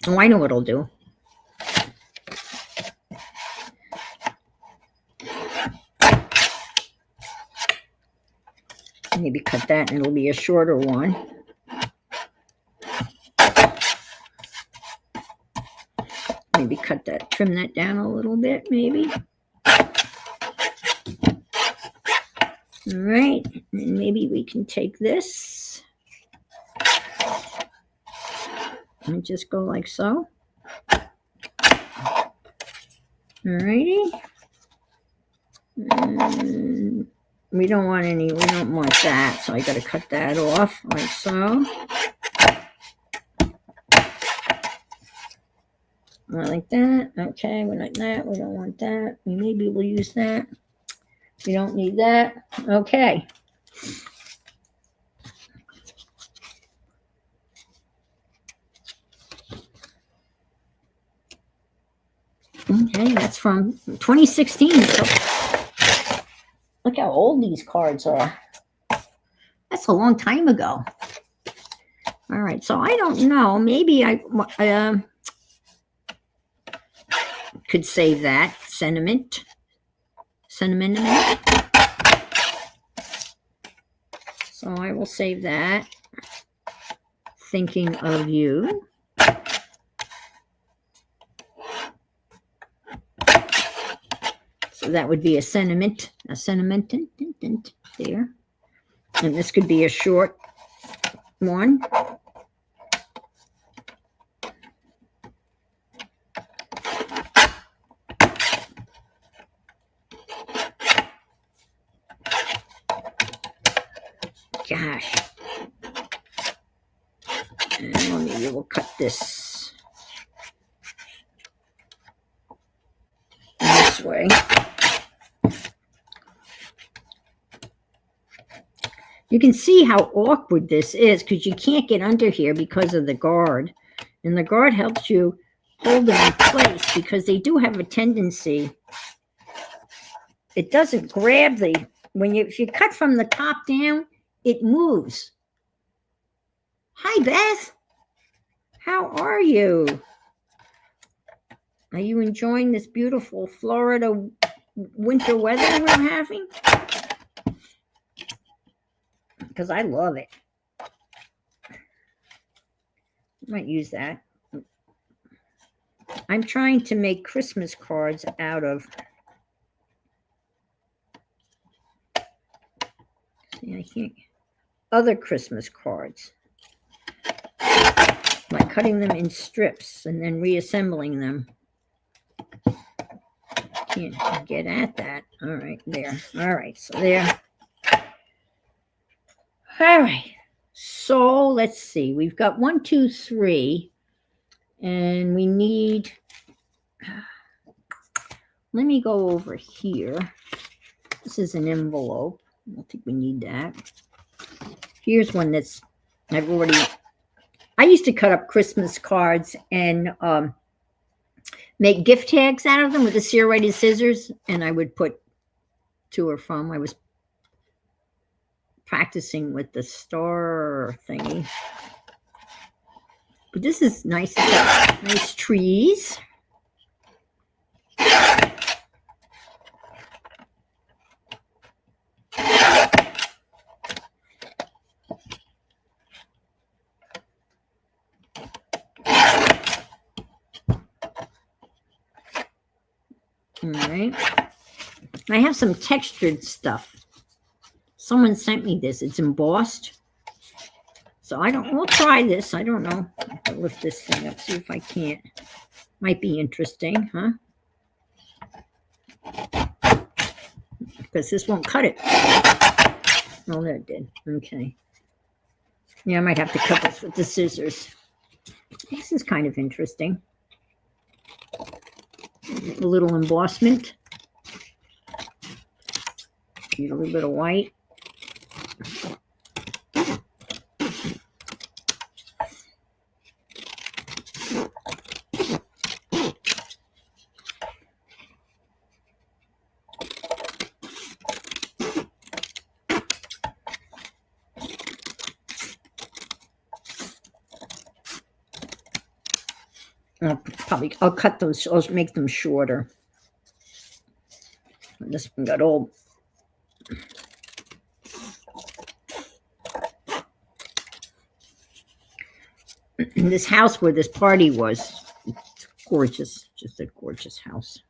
oh, I know what I'll do. Maybe cut that and it'll be a shorter one. Maybe cut that, trim that down a little bit, maybe. All right, and maybe we can take this and just go like so. All righty. And we don't want that, so I got to cut that off like so. Like that. Okay, we like that. We don't want that. Maybe we'll use that. We don't need that. Okay. Okay, that's from 2016. So look how old these cards are. That's a long time ago. All right, so I don't know. Maybe I could save that sentiment. So I will save that. Thinking of you. So that would be a sentiment there. And this could be a short one. Gosh. And maybe we'll cut this way. You can see how awkward this is because you can't get under here because of the guard. And the guard helps you hold them in place because they do have a tendency. It doesn't grab if you cut from the top down, it moves. Hi, Beth. How are you? Are you enjoying this beautiful Florida winter weather we're having? Because I love it. I might use that. I'm trying to make Christmas cards out of. See, I can't. Other Christmas cards. By cutting them in strips and then reassembling them. Can't get at that. All right, there. All right, so there. All right, so let's see. We've got 1, 2, 3, and we need. Let me go over here. This is an envelope. I don't think we need that. Here's one that's I used to cut up Christmas cards and make gift tags out of them with the serrated scissors, and I would put to or from. I was practicing with the star thingy. But this is nice. It's got nice trees. All right. I have some textured stuff. Someone sent me this. It's embossed. So we'll try this. I don't know. I'll lift this thing up, see if I can't. Might be interesting, huh? Because this won't cut it. Oh, there it did. Okay. Yeah, I might have to cut this with the scissors. This is kind of interesting. A little embossment. Need a little bit of white. I'll cut those, I'll make them shorter. This one got old. This house where this party was, it's gorgeous, just a gorgeous house.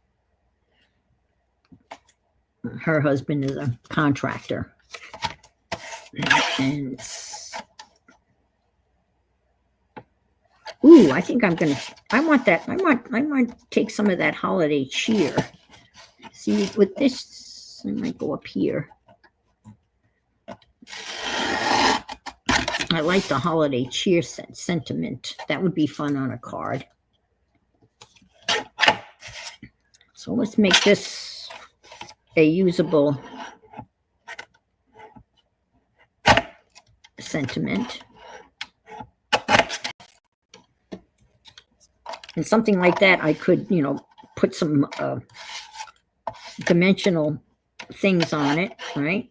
Her husband is a contractor. And ooh, I think I want that. I might take some of that holiday cheer. See, with this, I might go up here. I like the holiday cheer sentiment. That would be fun on a card. So let's make this a usable sentiment. And something like that, I could, put some dimensional things on it, right?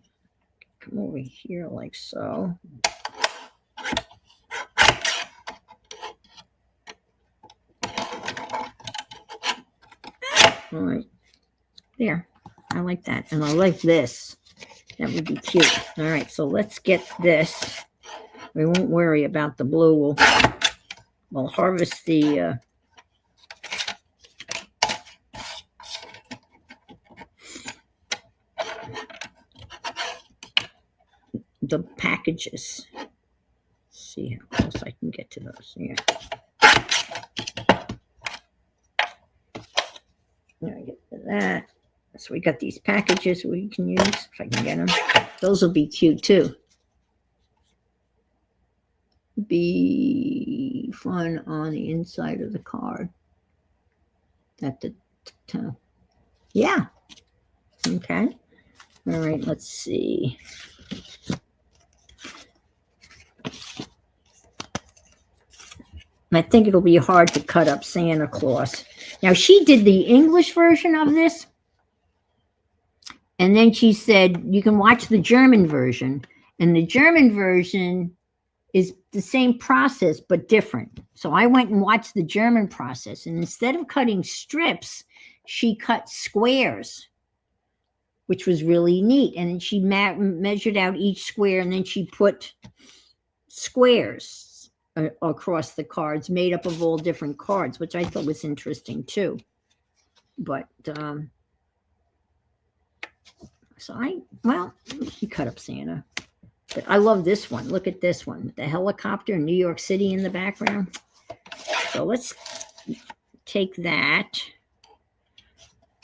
Come over here like so. All right, there. I like that. And I like this. That would be cute. All right, so let's get this. We won't worry about the blue. We'll harvest the packages. Let's see how close I can get to those. Yeah. Now I get to that. So we got these packages we can use if I can get them. Those will be cute too. Be fun on the inside of the card. Yeah. Okay. All right. Let's see. I think it'll be hard to cut up Santa Claus. Now, she did the English version of this. And then she said, you can watch the German version. And the German version is the same process, but different. So I went and watched the German process. And instead of cutting strips, she cut squares, which was really neat. And then she measured out each square, and then she put squares across the cards made up of all different cards, which I thought was interesting too. But she cut up Santa. But I love this one. Look at this one. The helicopter in New York City in the background. So let's take that.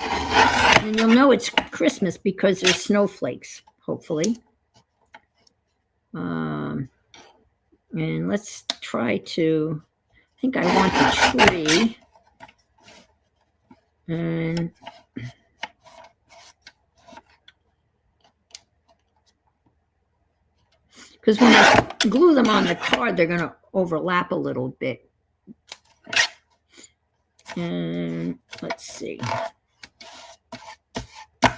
And you'll know it's Christmas because there's snowflakes, hopefully. And let's try to, I think I want the tree. And because when I glue them on the card, they're going to overlap a little bit. And let's see. Got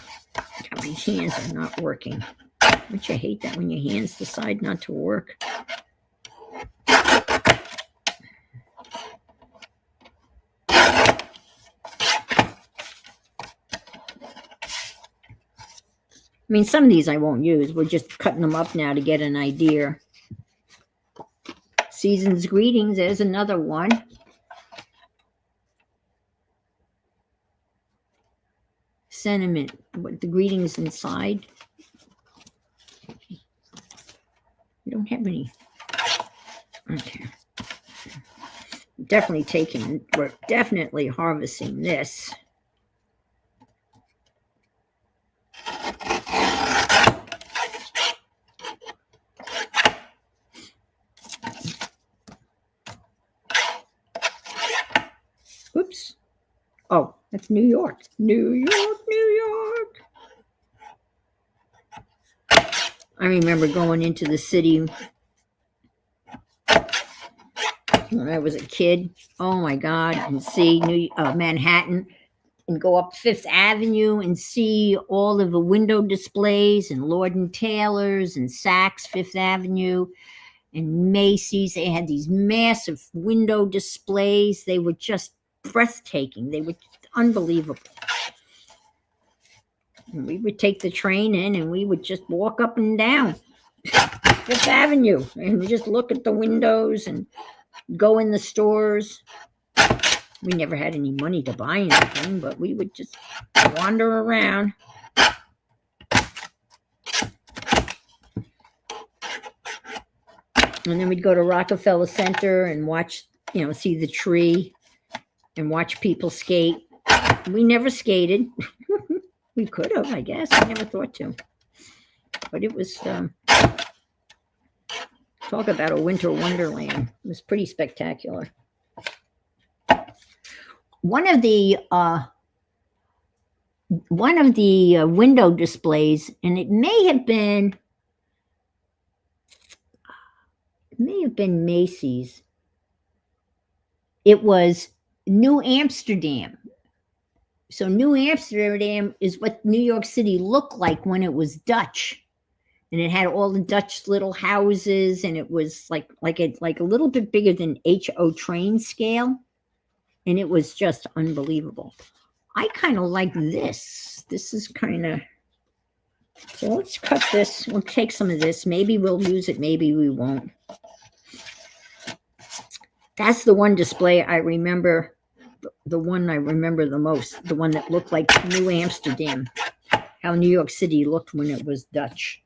my These hands are not working. Don't you hate that when your hands decide not to work? I mean, some of these I won't use. We're just cutting them up now to get an idea. Season's Greetings, there's another one. Sentiment, what the greetings inside. We don't have any. Okay. We're definitely harvesting this. Oops. Oh, that's New York. New York, New York. I remember going into the city when I was a kid. Oh my God, and see Manhattan and go up Fifth Avenue and see all of the window displays and Lord and Taylor's and Saks Fifth Avenue and Macy's. They had these massive window displays. They were just breathtaking. They were unbelievable. And we would take the train in and we would just walk up and down Fifth Avenue and just look at the windows and go in the stores. We never had any money to buy anything, but we would just wander around. And then we'd go to Rockefeller Center and watch, see the tree and watch people skate. We never skated. We could have, I guess. I never thought to. But it was, talk about a winter wonderland. It was pretty spectacular. One of the window displays, and it may have been Macy's. It was New Amsterdam. So New Amsterdam is what New York City looked like when it was Dutch. And it had all the Dutch little houses, and it was like a little bit bigger than HO train scale. And it was just unbelievable. I kind of like this. This is kind of, so let's cut this. We'll take some of this. Maybe we'll use it. Maybe we won't. That's the one display I remember, the one I remember the most, the one that looked like New Amsterdam, how New York City looked when it was Dutch.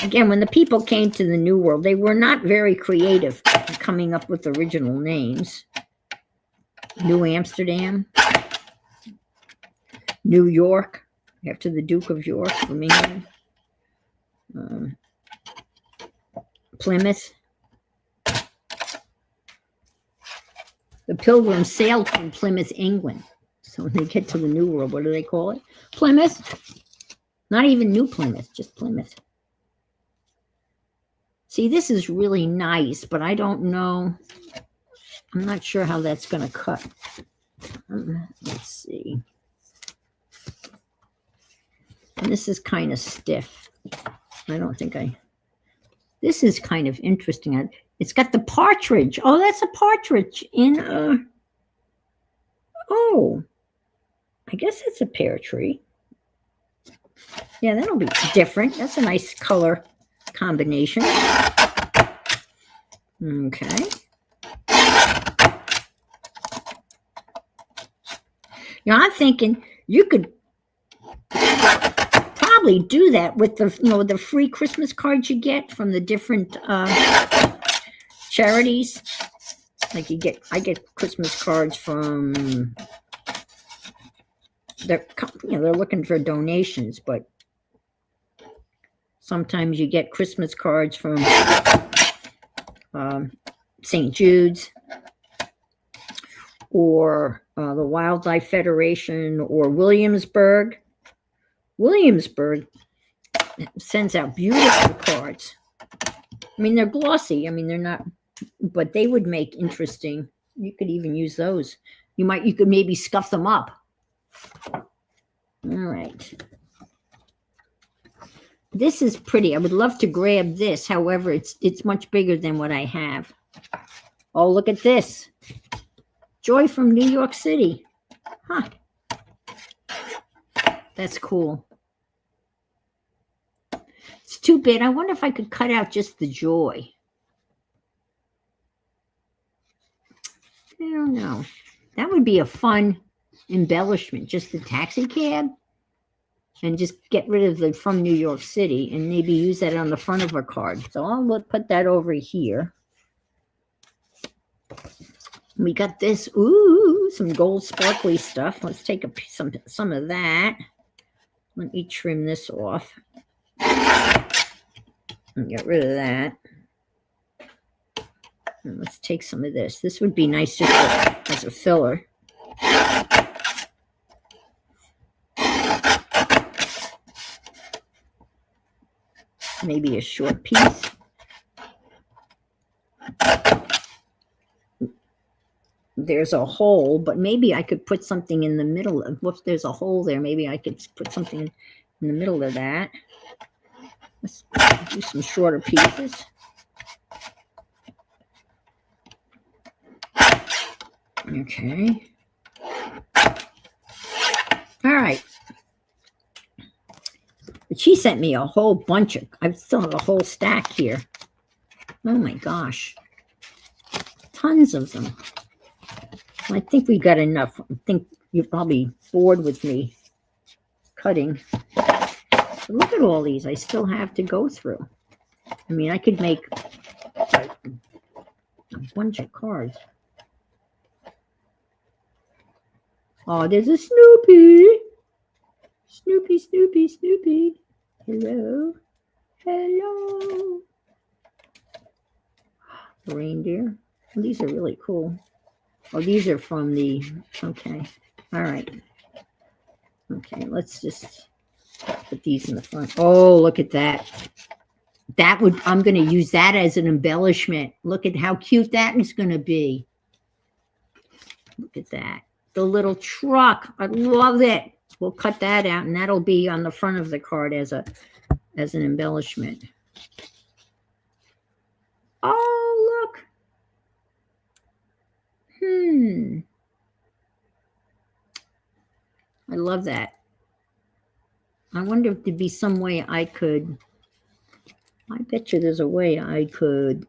Again, when the people came to the New World, they were not very creative in coming up with original names. New Amsterdam, New York, after the Duke of York from England. Plymouth. The Pilgrims sailed from Plymouth, England. So when they get to the New World, what do they call it? Plymouth. Not even New Plymouth, just Plymouth. See, this is really nice, but I don't know. I'm not sure how that's going to cut. Let's see. And this is kind of stiff. I don't think this is kind of interesting. It's got the partridge. Oh, that's a partridge in oh, I guess it's a pear tree. Yeah, that'll be different. That's a nice color combination. Okay. I'm thinking you could probably do that with the free Christmas cards you get from the different charities. Like I get Christmas cards from. They're looking for donations, but sometimes you get Christmas cards from St. Jude's or the Wildlife Federation or Williamsburg. Williamsburg sends out beautiful cards. I mean, they're glossy. I mean, they're not, but they would make interesting. You could even use those You could maybe scuff them up. All right. This is pretty. I would love to grab this. However, it's much bigger than what I have. Oh, look at this. Joy from New York City. Huh. That's cool. It's too bad. I wonder if I could cut out just the Joy. I don't know. That would be a fun embellishment. Just the taxi cab. And just get rid of the from New York City and maybe use that on the front of our card. So I'll put that over here. We got this. Ooh, some gold sparkly stuff. Let's take some of that. Let me trim this off. And get rid of that. And let's take some of this. This would be nice just as a filler. Maybe a short piece. There's a hole, but maybe I could put something in the middle. If there's a hole there, maybe I could put something in the middle of that. Let's do some shorter pieces. Okay. All right. But she sent me a whole bunch of, I still have a whole stack here. Oh my gosh. Tons of them. I think we got enough. I think you're probably bored with me cutting. But look at all these I still have to go through. I mean, I could make a bunch of cards. Oh, there's a Snoopy. Snoopy, Snoopy, Snoopy. Hello. Hello. Reindeer. Well, these are really cool. Oh, these are from the, okay. All right. Okay, let's just put these in the front. Oh, look at that. I'm going to use that as an embellishment. Look at how cute that is going to be. Look at that. The little truck. I love it. We'll cut that out, and that'll be on the front of the card as an embellishment. Oh, look. I love that. I wonder if there'd be some way I could. I bet you there's a way I could.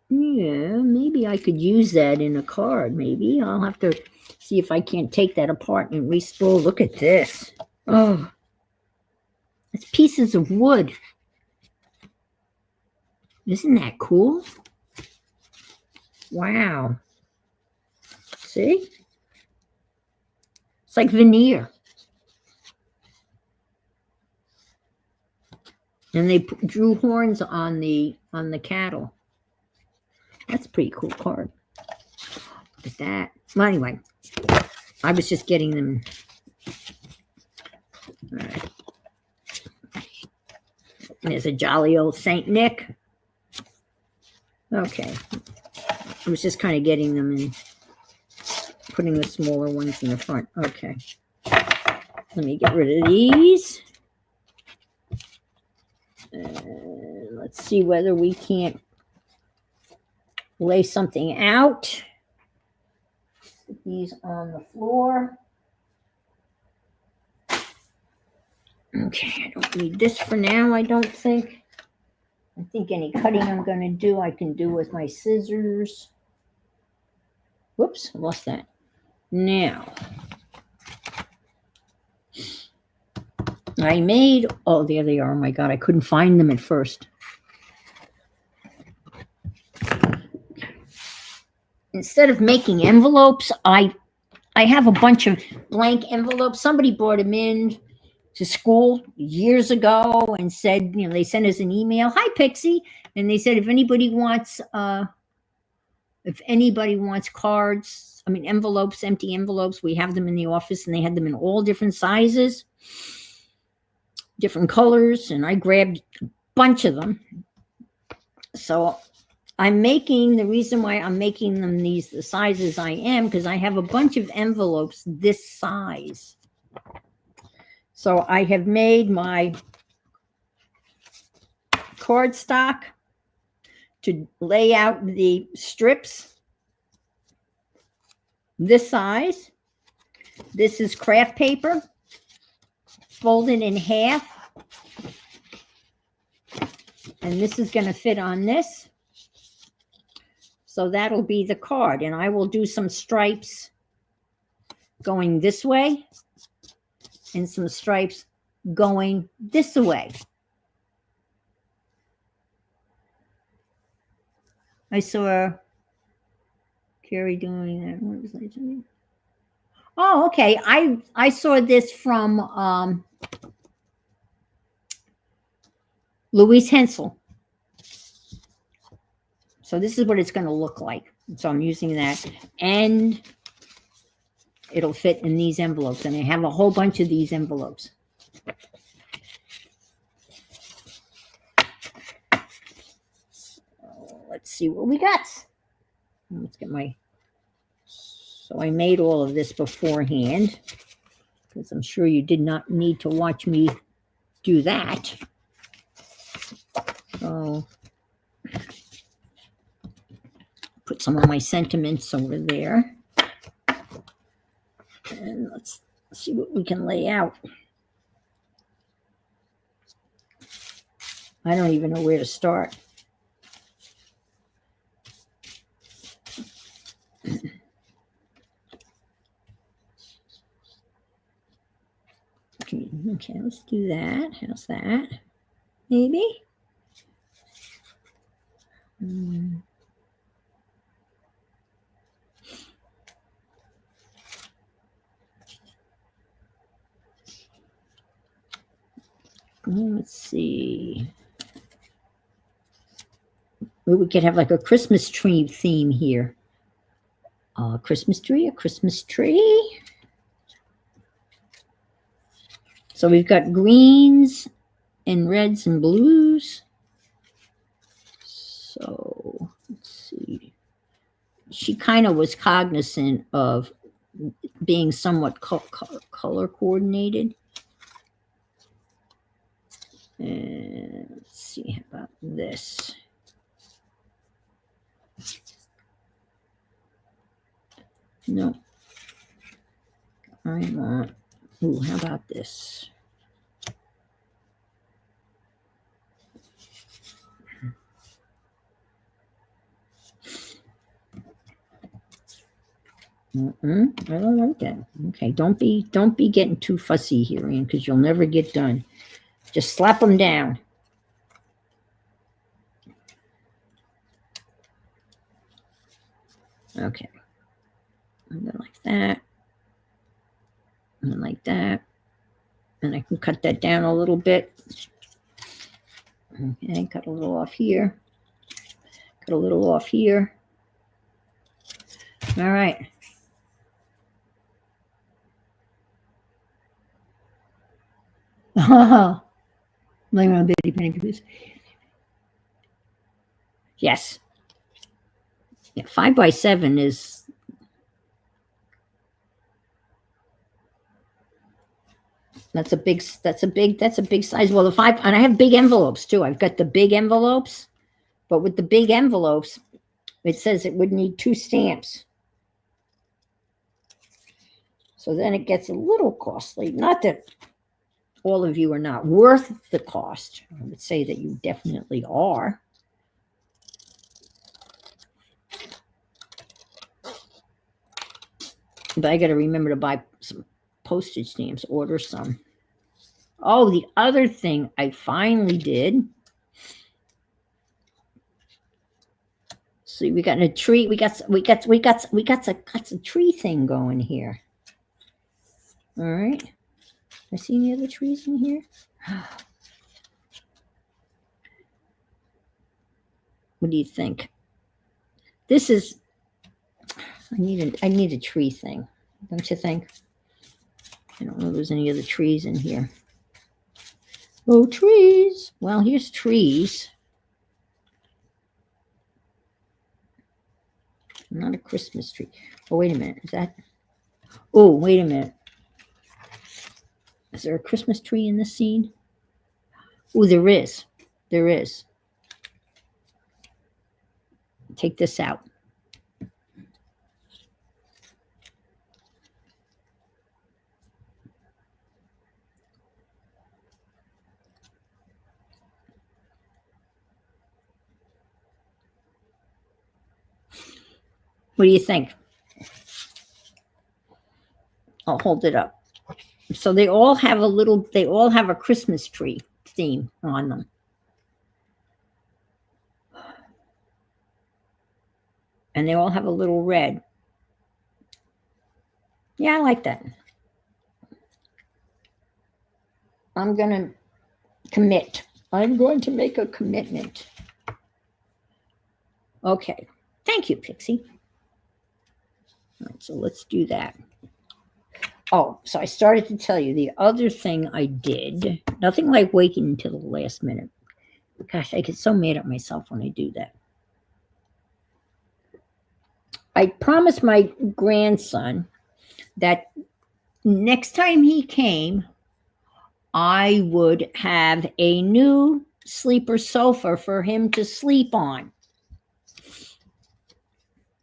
Yeah, maybe I could use that in a card. Maybe I'll have to see if I can't take that apart and respool. Look at this. Oh, it's pieces of wood. Isn't that cool? Wow. See? It's like veneer. And they drew horns on the cattle. That's a pretty cool card. Look at that. Well, anyway, I was just getting them. All right. And there's a jolly old Saint Nick. Okay. I was just kind of getting them and putting the smaller ones in the front. Okay. Let me get rid of these. Let's see whether we can't lay something out. Put these on the floor. Okay, I don't need this for now, I don't think. I think any cutting I'm going to do, I can do with my scissors. Whoops, I lost that. Now, I made, oh, there they are. Oh my God, I couldn't find them at first. Instead of making envelopes, I have a bunch of blank envelopes. Somebody brought them in to school years ago and said, you know, they sent us an email. Hi, Pixie. And they said, if anybody wants cards, I mean, envelopes, empty envelopes, we have them in the office, and they had them in all different sizes, different colors. And I grabbed a bunch of them. So the reason why I'm making them the sizes I am, because I have a bunch of envelopes this size. So I have made my cardstock to lay out the strips this size. This is craft paper, folded in half. And this is going to fit on this. So that'll be the card. And I will do some stripes going this way and some stripes going this way. I saw Carrie doing that. What was I doing? Oh, okay. I saw this from Louise Hensel. So this is what it's going to look like. So I'm using that, and it'll fit in these envelopes. And I have a whole bunch of these envelopes. Let's see what we got. Let's get my, so I made all of this beforehand, because I'm sure you did not need to watch me do that. So put some of my sentiments over there. And let's see what we can lay out. I don't even know where to start. Okay, let's do that. How's that? Maybe? Let's see. We could have like a Christmas tree theme here. A Christmas tree. So we've got greens and reds and blues. So let's see. She kind of was cognizant of being somewhat color coordinated. And let's see, how about this? No. I want, ooh, how about this? I don't like that. Okay, don't be getting too fussy here, Ian, because you'll never get done. Just slap them down. Okay. I'm going like that. And like that. And I can cut that down a little bit. Okay, cut a little off here. Cut a little off here. All right. Blame it on Betty Penny. Yes. Yeah, 5x7 is. That's a big size. Well, the 5, and I have big envelopes too. I've got the big envelopes, but with the big envelopes, it says it would need 2 stamps. So then it gets a little costly. Not that all of you are not worth the cost. I would say that you definitely are. But I got to remember to buy some postage stamps, order some. Oh, the other thing I finally did. See, we got a tree. We got a tree thing going here. All right. I see any other trees in here? What do you think? This is. I need a tree thing, don't you think? I don't know if there's any other trees in here. Oh, trees. Well, here's trees. Not a Christmas tree. Oh, wait a minute. Is that? Oh, wait a minute. Is there a Christmas tree in the scene? Oh, there is. There is. Take this out. What do you think? I'll hold it up. So they all have a Christmas tree theme on them. And they all have a little red. Yeah, I like that. I'm going to commit. I'm going to make a commitment. Okay. Thank you, Pixie. All right, so let's do that. Oh, so I started to tell you the other thing I did. Nothing like waiting until the last minute. Gosh, I get so mad at myself when I do that. I promised my grandson that next time he came, I would have a new sleeper sofa for him to sleep on.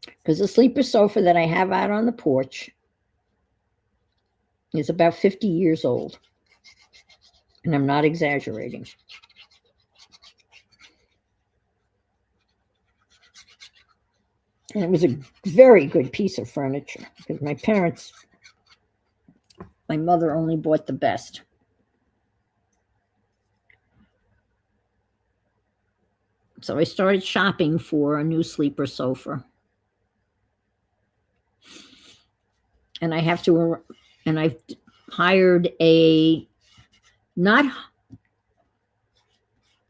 Because the sleeper sofa that I have out on the porch is about 50 years old. And I'm not exaggerating. And it was a very good piece of furniture because my mother only bought the best. So I started shopping for a new sleeper sofa. And I've hired not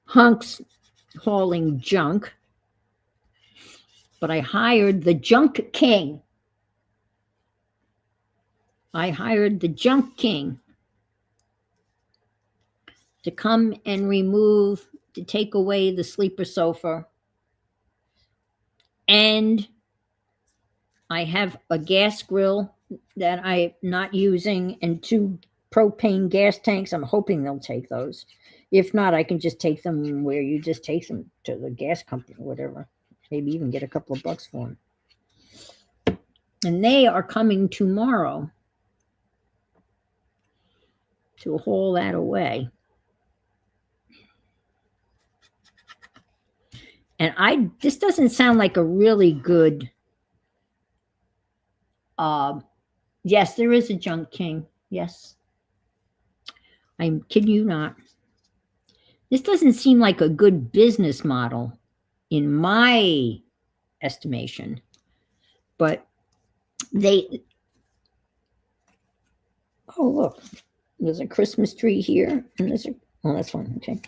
Hunks hauling junk, but I hired the Junk King. I hired the Junk King to come and to take away the sleeper sofa. And I have a gas grill that I'm not using and 2 propane gas tanks. I'm hoping they'll take those. If not, I can just take them where you just take them to the gas company or whatever. Maybe even get a couple of bucks for them. And they are coming tomorrow to haul that away. And this doesn't sound like a really good, yes, there is a Junk King. Yes. I'm kidding you not. This doesn't seem like a good business model in my estimation, but oh, look, there's a Christmas tree here, and that's one, okay.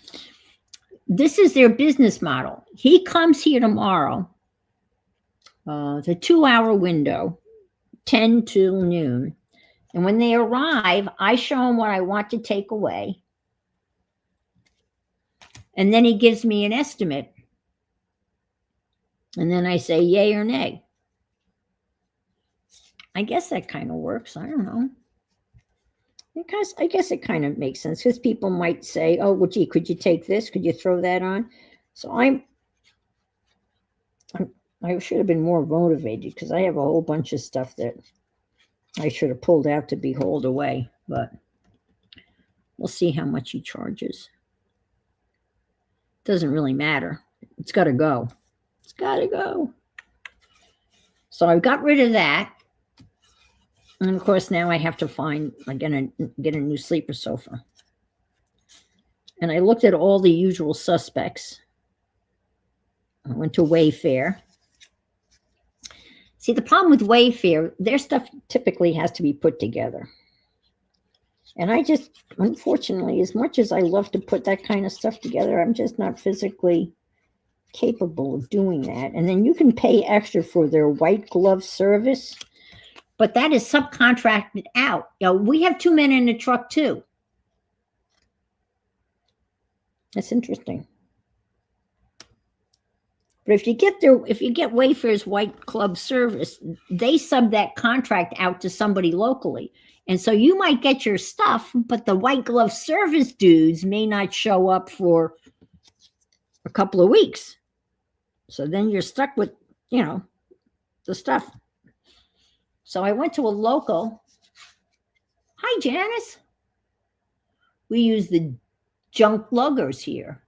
This is their business model. He comes here tomorrow. It's a 2-hour window, 10 till noon. And when they arrive, I show him what I want to take away. And then he gives me an estimate. And then I say yay or nay. I guess that kind of works. I don't know. Because I guess it kind of makes sense because people might say, oh, well, gee, could you take this? Could you throw that on? So I should have been more motivated because I have a whole bunch of stuff that I should have pulled out to be hauled away, but we'll see how much he charges. Doesn't really matter. It's got to go. It's got to go. So I got rid of that. And of course, now I have to get a new sleeper sofa. And I looked at all the usual suspects. I went to Wayfair. See, the problem with Wayfair, their stuff typically has to be put together. And unfortunately, as much as I love to put that kind of stuff together, I'm just not physically capable of doing that. And then you can pay extra for their white glove service. But that is subcontracted out. We have 2 men in the truck too. That's interesting. But if you get Wayfair's White Glove Service, they sub that contract out to somebody locally. And so you might get your stuff, but the White Glove Service dudes may not show up for a couple of weeks. So then you're stuck with, the stuff. So I went to a local. Hi, Janice. We use the junk luggers here.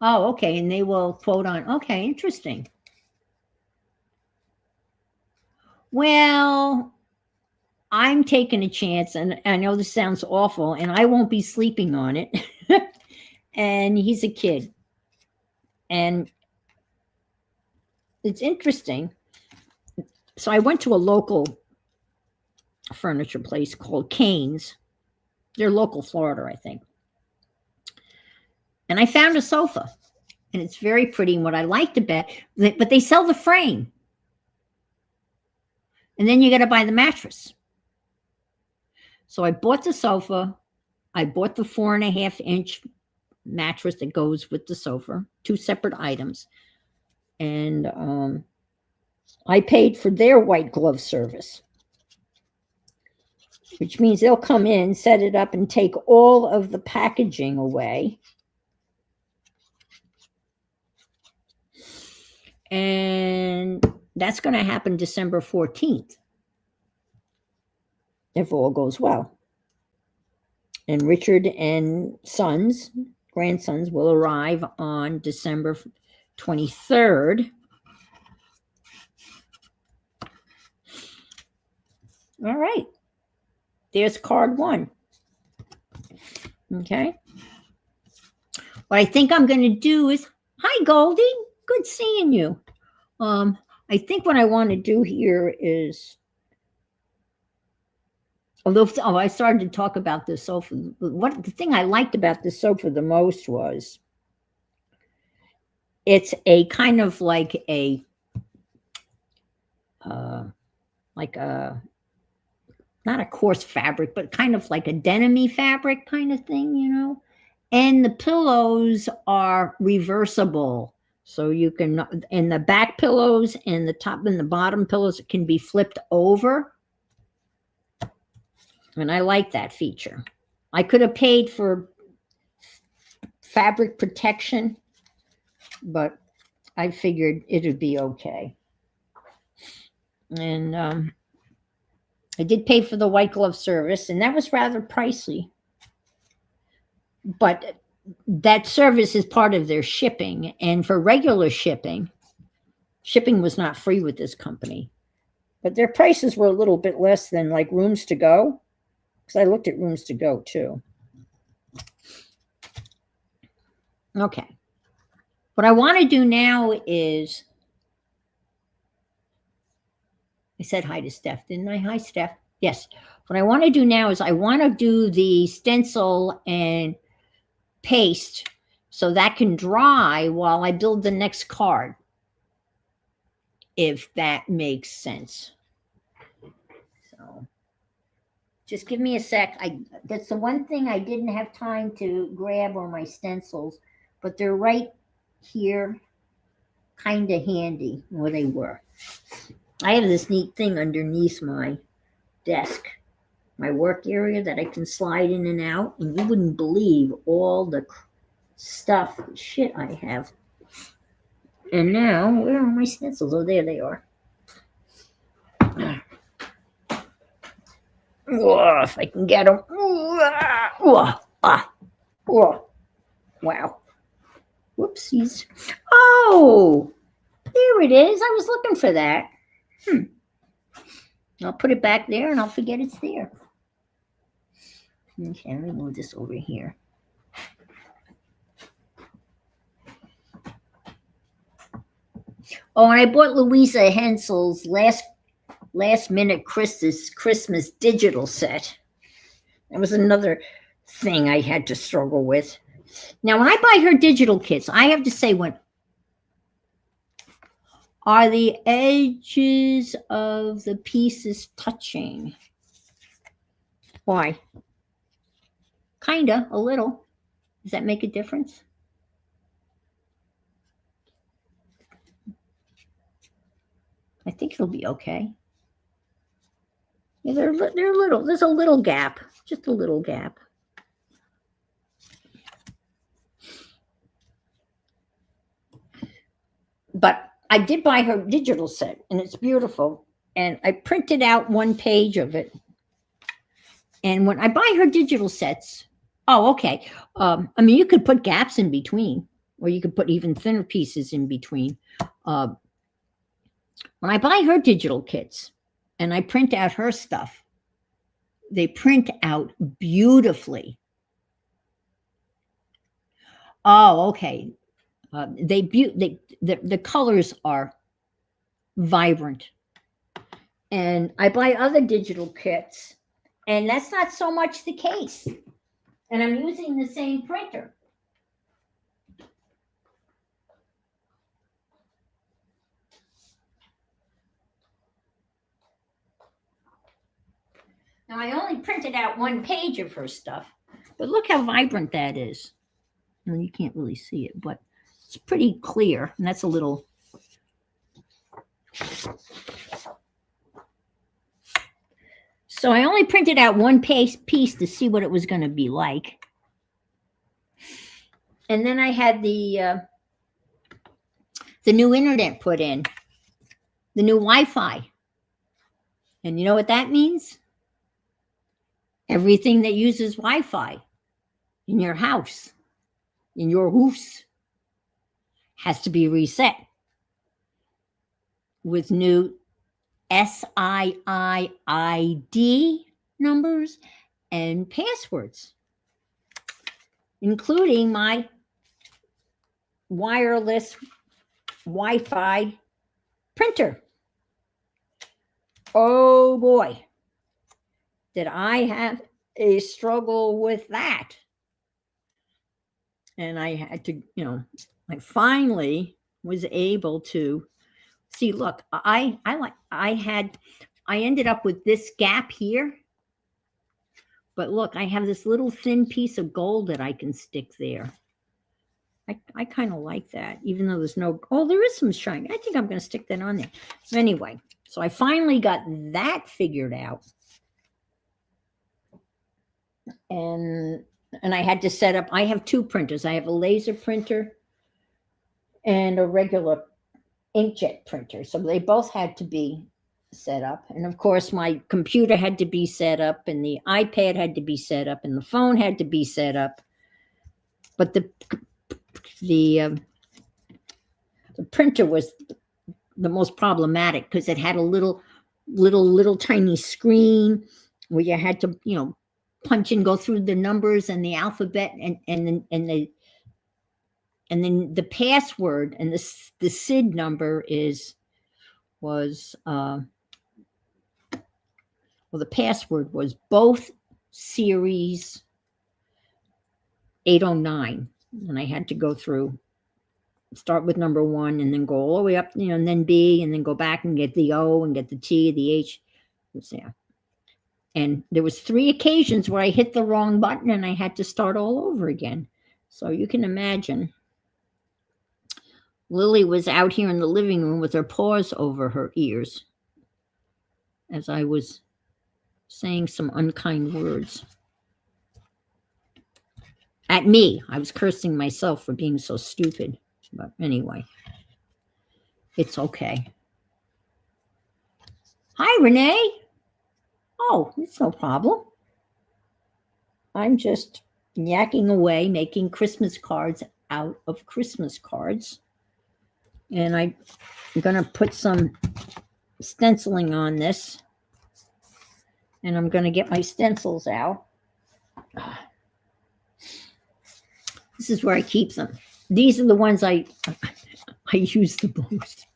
Oh, okay. And they will quote on, okay, interesting. Well, I'm taking a chance, and I know this sounds awful, and I won't be sleeping on it. And he's a kid. And it's interesting. So I went to a local furniture place called Canes. They're local Florida, I think. And I found a sofa, and it's very pretty. And what I liked about it, but they sell the frame. And then you got to buy the mattress. So I bought the sofa. I bought the 4.5-inch mattress that goes with the sofa, 2 separate items. And I paid for their White Glove Service, which means they'll come in, set it up, and take all of the packaging away. And that's going to happen December 14th, if all goes well. And Richard and grandsons, will arrive on December 23rd. All right. There's card 1. Okay. What I think I'm going to do is, hi, Goldie. Good seeing you. I think what I want to do here is, I started to talk about this sofa. The thing I liked about this sofa the most was it's a kind of like a not a coarse fabric, but kind of like a denim-y fabric kind of thing, And the pillows are reversible. So you can, and the back pillows and the top and the bottom pillows can be flipped over. And I like that feature. I could have paid for fabric protection, but I figured it'd be okay. And I did pay for the White Glove Service, and that was rather pricey. But that service is part of their shipping. And for regular shipping was not free with this company. But their prices were a little bit less than like Rooms to Go, because I looked at Rooms to Go too. Okay. What I want to do now is, I said hi to Steph, didn't I? Hi, Steph. Yes. What I want to do now is I want to do the stencil and paste so that can dry while I build the next card, if that makes sense. So just give me a sec. That's the one thing I didn't have time to grab on my stencils, but they're right here, kind of handy where they were. I have this neat thing underneath my desk, my work area, that I can slide in and out, and you wouldn't believe all the shit I have. And now, where are my stencils? Oh, there they are. Oh, if I can get them. Wow. Whoopsies. Oh, there it is. I was looking for that. I'll put it back there and I'll forget it's there. Okay, let me move this over here. Oh, and I bought Louisa Hensel's last minute Christmas digital set. That was another thing I had to struggle with. Now, when I buy her digital kits, I have to say, are the edges of the pieces touching? Why? Kinda, a little. Does that make a difference? think it'll be okay. Yeah, they're little. There's a little gap, just a little gap. But I did buy her digital set, and it's beautiful. And I printed out one page of it. And when I buy her digital sets, oh, okay. I mean, you could put gaps in between, or you could put even thinner pieces in between. When I buy her digital kits and I print out her stuff, they print out beautifully. Oh, okay. The colors are vibrant. And I buy other digital kits, and that's not so much the case. And I'm using the same printer. Now, I only printed out one page of her stuff, but look how vibrant that is. Well, you can't really see it, but it's pretty clear, and that's a little. So I only printed out one piece to see what it was going to be like. And then I had the new internet put in, the new Wi-Fi. And you know what that means? Everything that uses Wi-Fi in your house, has to be reset with new SIID numbers and passwords, including my wireless Wi-Fi printer. Oh boy, did I have a struggle with that. And I had to, I finally was able to see, look, I ended up with this gap here. But look, I have this little thin piece of gold that I can stick there. I kind of like that, even though there's no, there is some shine. I think I'm going to stick that on there. Anyway, so I finally got that figured out. And I had to set up, I have two printers. I have a laser printer and a regular inkjet printer. So they both had to be set up. And of course, my computer had to be set up, and the iPad had to be set up, and the phone had to be set up. But the printer was the most problematic because it had a little tiny screen where you had to, punch and go through the numbers and the alphabet and then the password and the SID number was the password was both series 809, and I had to go through, start with number 1 and then go all the way up, and then B, and then go back and get the O and get the T, the H. Yeah. And there was 3 occasions where I hit the wrong button and I had to start all over again. So you can imagine. Lily was out here in the living room with her paws over her ears as I was saying some unkind words at me. I was cursing myself for being so stupid. But anyway, it's okay. Hi, Renee. Oh, it's no problem. I'm just yakking away, making Christmas cards out of Christmas cards. And I'm going to put some stenciling on this. And I'm going to get my stencils out. This is where I keep them. These are the ones I use the most.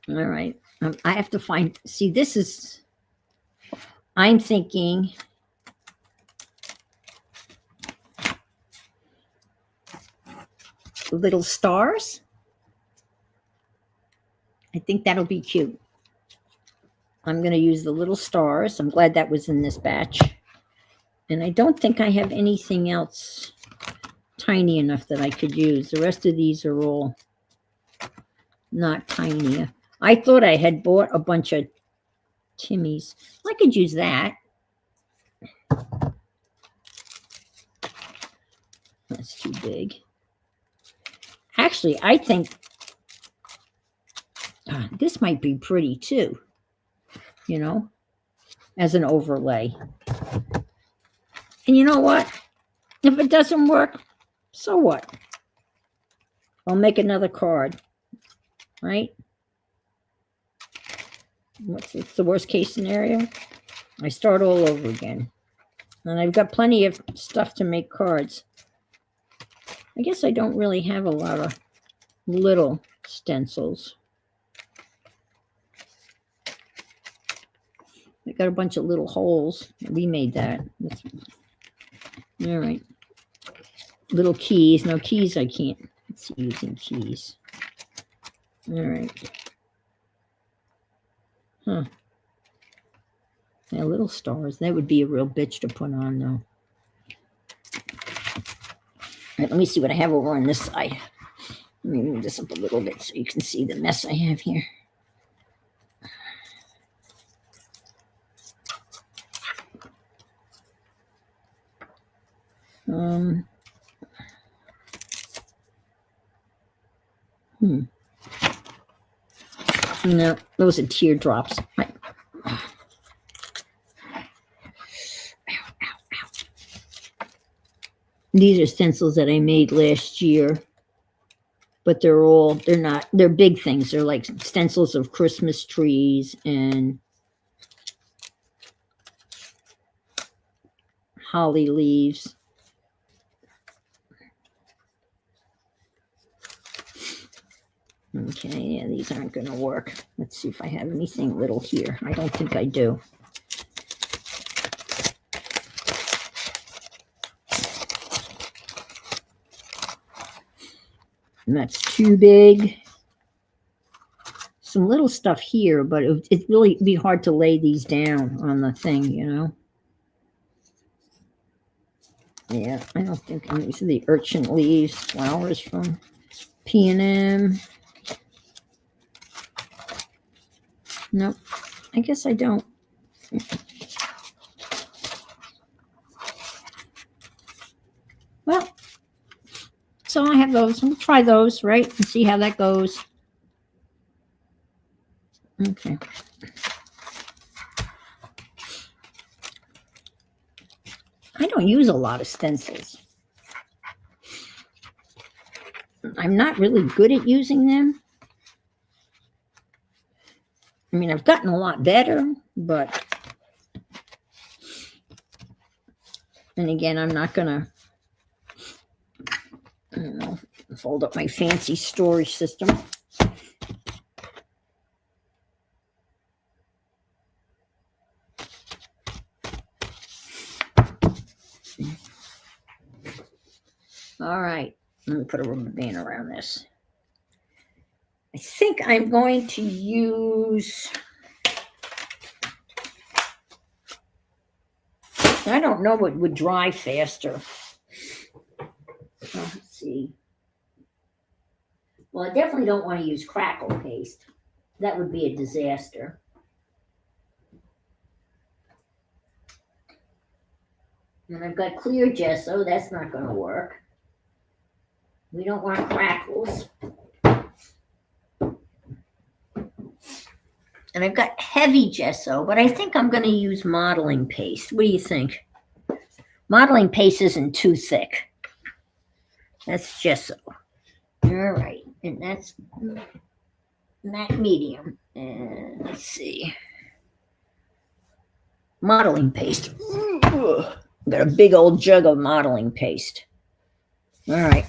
All right. I have to find, see, this is, I'm thinking little stars. I think that'll be cute. I'm going to use the little stars. I'm glad that was in this batch. And I don't think I have anything else tiny enough that I could use. The rest of these are all not tinier. I thought I had bought a bunch of Timmy's. I could use that. That's too big. Actually, I think this might be pretty too, you know, as an overlay. And you know what? If it doesn't work, so what? I'll make another card, right? What's the worst case scenario? I start all over again. And I've got plenty of stuff to make cards. I guess I don't really have a lot of little stencils. I got a bunch of little holes. We made that. All right. Little keys. No keys I can't. Let's see, using keys. All right. Huh. Yeah, little stars. That would be a real bitch to put on, though. All right, let me see what I have over on this side. Let me move this up a little bit so you can see the mess I have here. No, those are teardrops. Ow, ow, ow. These are stencils that I made last year, but they're big things. They're like stencils of Christmas trees and holly leaves. Okay, yeah, these aren't going to work. Let's see if I have anything little here. I don't think I do. And that's too big. Some little stuff here, but it'd really be hard to lay these down on the thing, you know? Yeah, I don't think these are the urchin leaves, flowers from P&M. Nope, I guess I don't. Well, so I have those. We'll try those, right? And see how that goes. Okay. I don't use a lot of stencils. I'm not really good at using them. I mean, I've gotten a lot better, but and again, I'm not gonna, I don't know, fold up my fancy storage system. All right, let me put a rubber band around this. I think I'm going to use, I don't know what would dry faster. Let's see. Well, I definitely don't want to use crackle paste. That would be a disaster. And I've got clear gesso. That's not going to work. We don't want crackles. And I've got heavy gesso, but I think I'm going to use modeling paste. What do you think? Modeling paste isn't too thick. That's gesso. All right. And that's matte medium. And let's see. Modeling paste. Ugh. Got a big old jug of modeling paste. All right.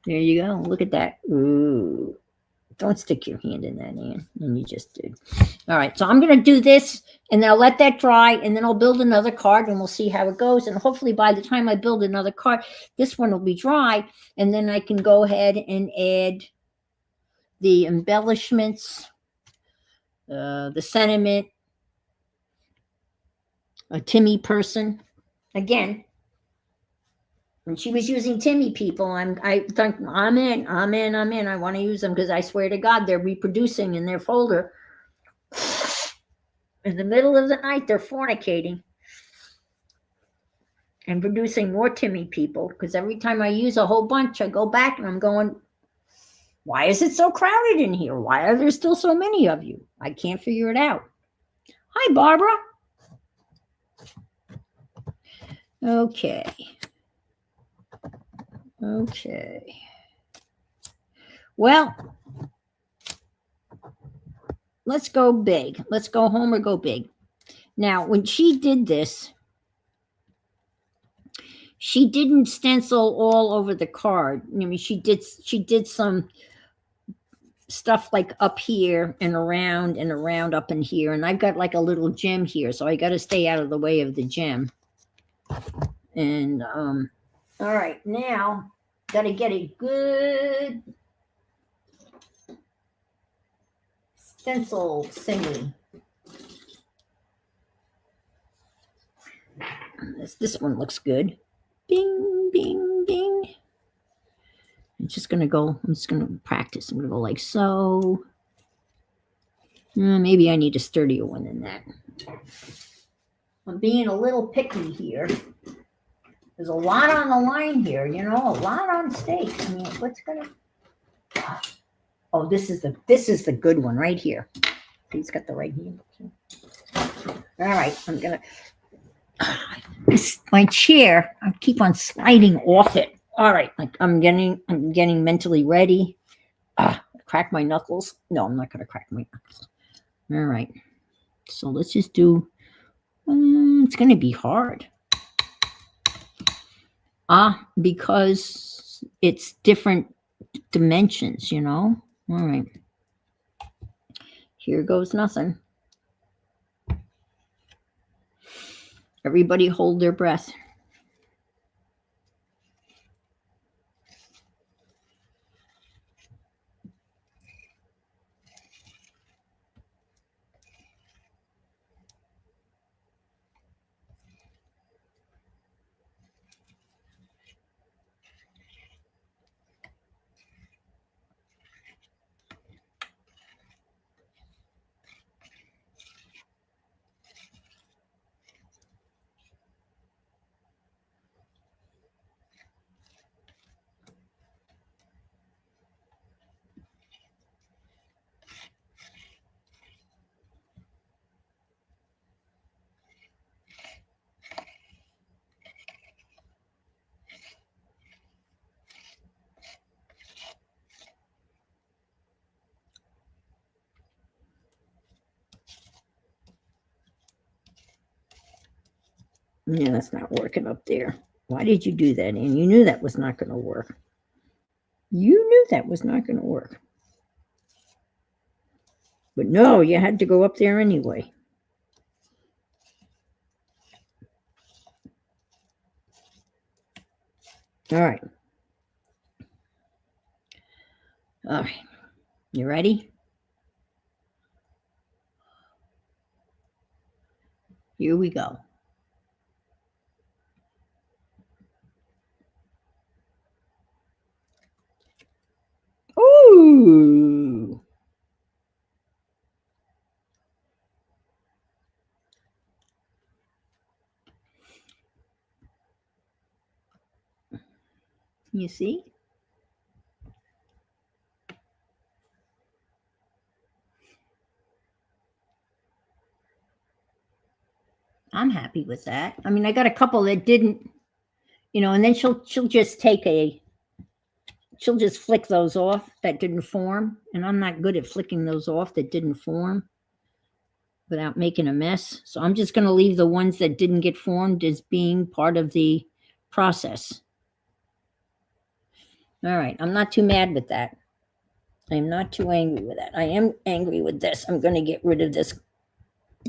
There you go. Look at that. Ooh. Don't stick your hand in that, Ann. And you just did. All right. So I'm going to do this, and then I'll let that dry, and then I'll build another card, and we'll see how it goes. And hopefully by the time I build another card, this one will be dry, and then I can go ahead and add the embellishments, the sentiment, a Timmy person. Again, And she was using Timmy people. I think I'm in. I want to use them because I swear to God, they're reproducing in their folder. In the middle of the night, they're fornicating and producing more Timmy people. Because every time I use a whole bunch, I go back and I'm going, why is it so crowded in here? Why are there still so many of you? I can't figure it out. Hi, Barbara. Okay. Well, let's go big. Let's go home or go big. Now, when she did this, she didn't stencil all over the card. I mean, she did some stuff like up here and around up in here. And I've got like a little gem here, so I got to stay out of the way of the gem. And all right, now got to get a good stencil thingy. This one looks good. Bing, bing, bing. I'm just going to practice. I'm going to go like so. Maybe I need a sturdier one than that. I'm being a little picky here. There's a lot on the line here, a lot on stake. I mean, what's going to... Oh, this is the good one right here. He's got the right hand. All right, I'm going to... My chair, I keep on sliding off it. All right, like I'm getting mentally ready. Crack my knuckles. No, I'm not going to crack my knuckles. All right, so let's just do. It's going to be hard. Because it's different dimensions, All right. Here goes nothing. Everybody hold their breath. Yeah, that's not working up there. Why did you do that? And you knew that was not going to work. You knew that was not going to work. But no, you had to go up there anyway. All right. All right. You ready? Here we go. Ooh. You see? I'm happy with that. I mean, I got a couple that didn't, and then she'll just she'll just flick those off that didn't form. And I'm not good at flicking those off that didn't form without making a mess. So I'm just going to leave the ones that didn't get formed as being part of the process. All right. I'm not too mad with that. I'm not too angry with that. I am angry with this. I'm going to get rid of this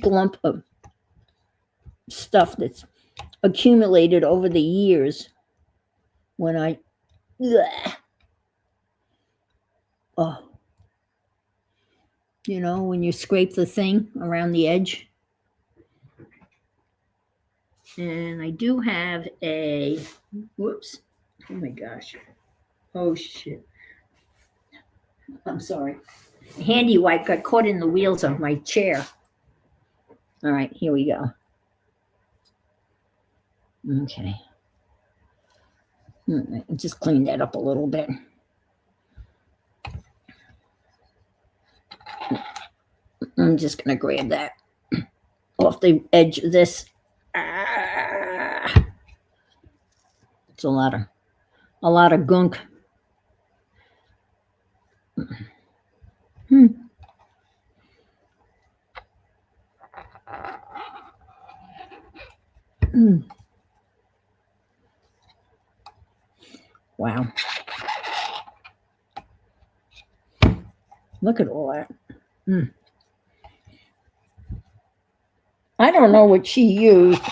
clump of stuff that's accumulated over the years when I... Oh. When you scrape the thing around the edge. And I do have a... Whoops. Oh my gosh. Oh shit. I'm sorry. Handy wipe got caught in the wheels of my chair. All right, here we go. Okay. Just clean that up a little bit. I'm just going to grab that off the edge of this. It's a lot of gunk. Hmm. Mm. Wow. Look at all that. Mm. I don't know what she used.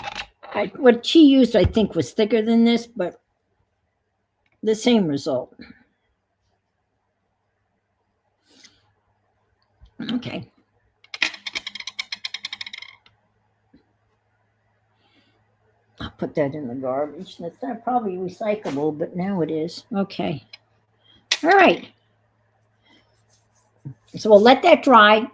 What she used, I think, was thicker than this, but the same result. Okay. I'll put that in the garbage. That's not probably recyclable, but now it is. Okay. All right. So we'll let that dry.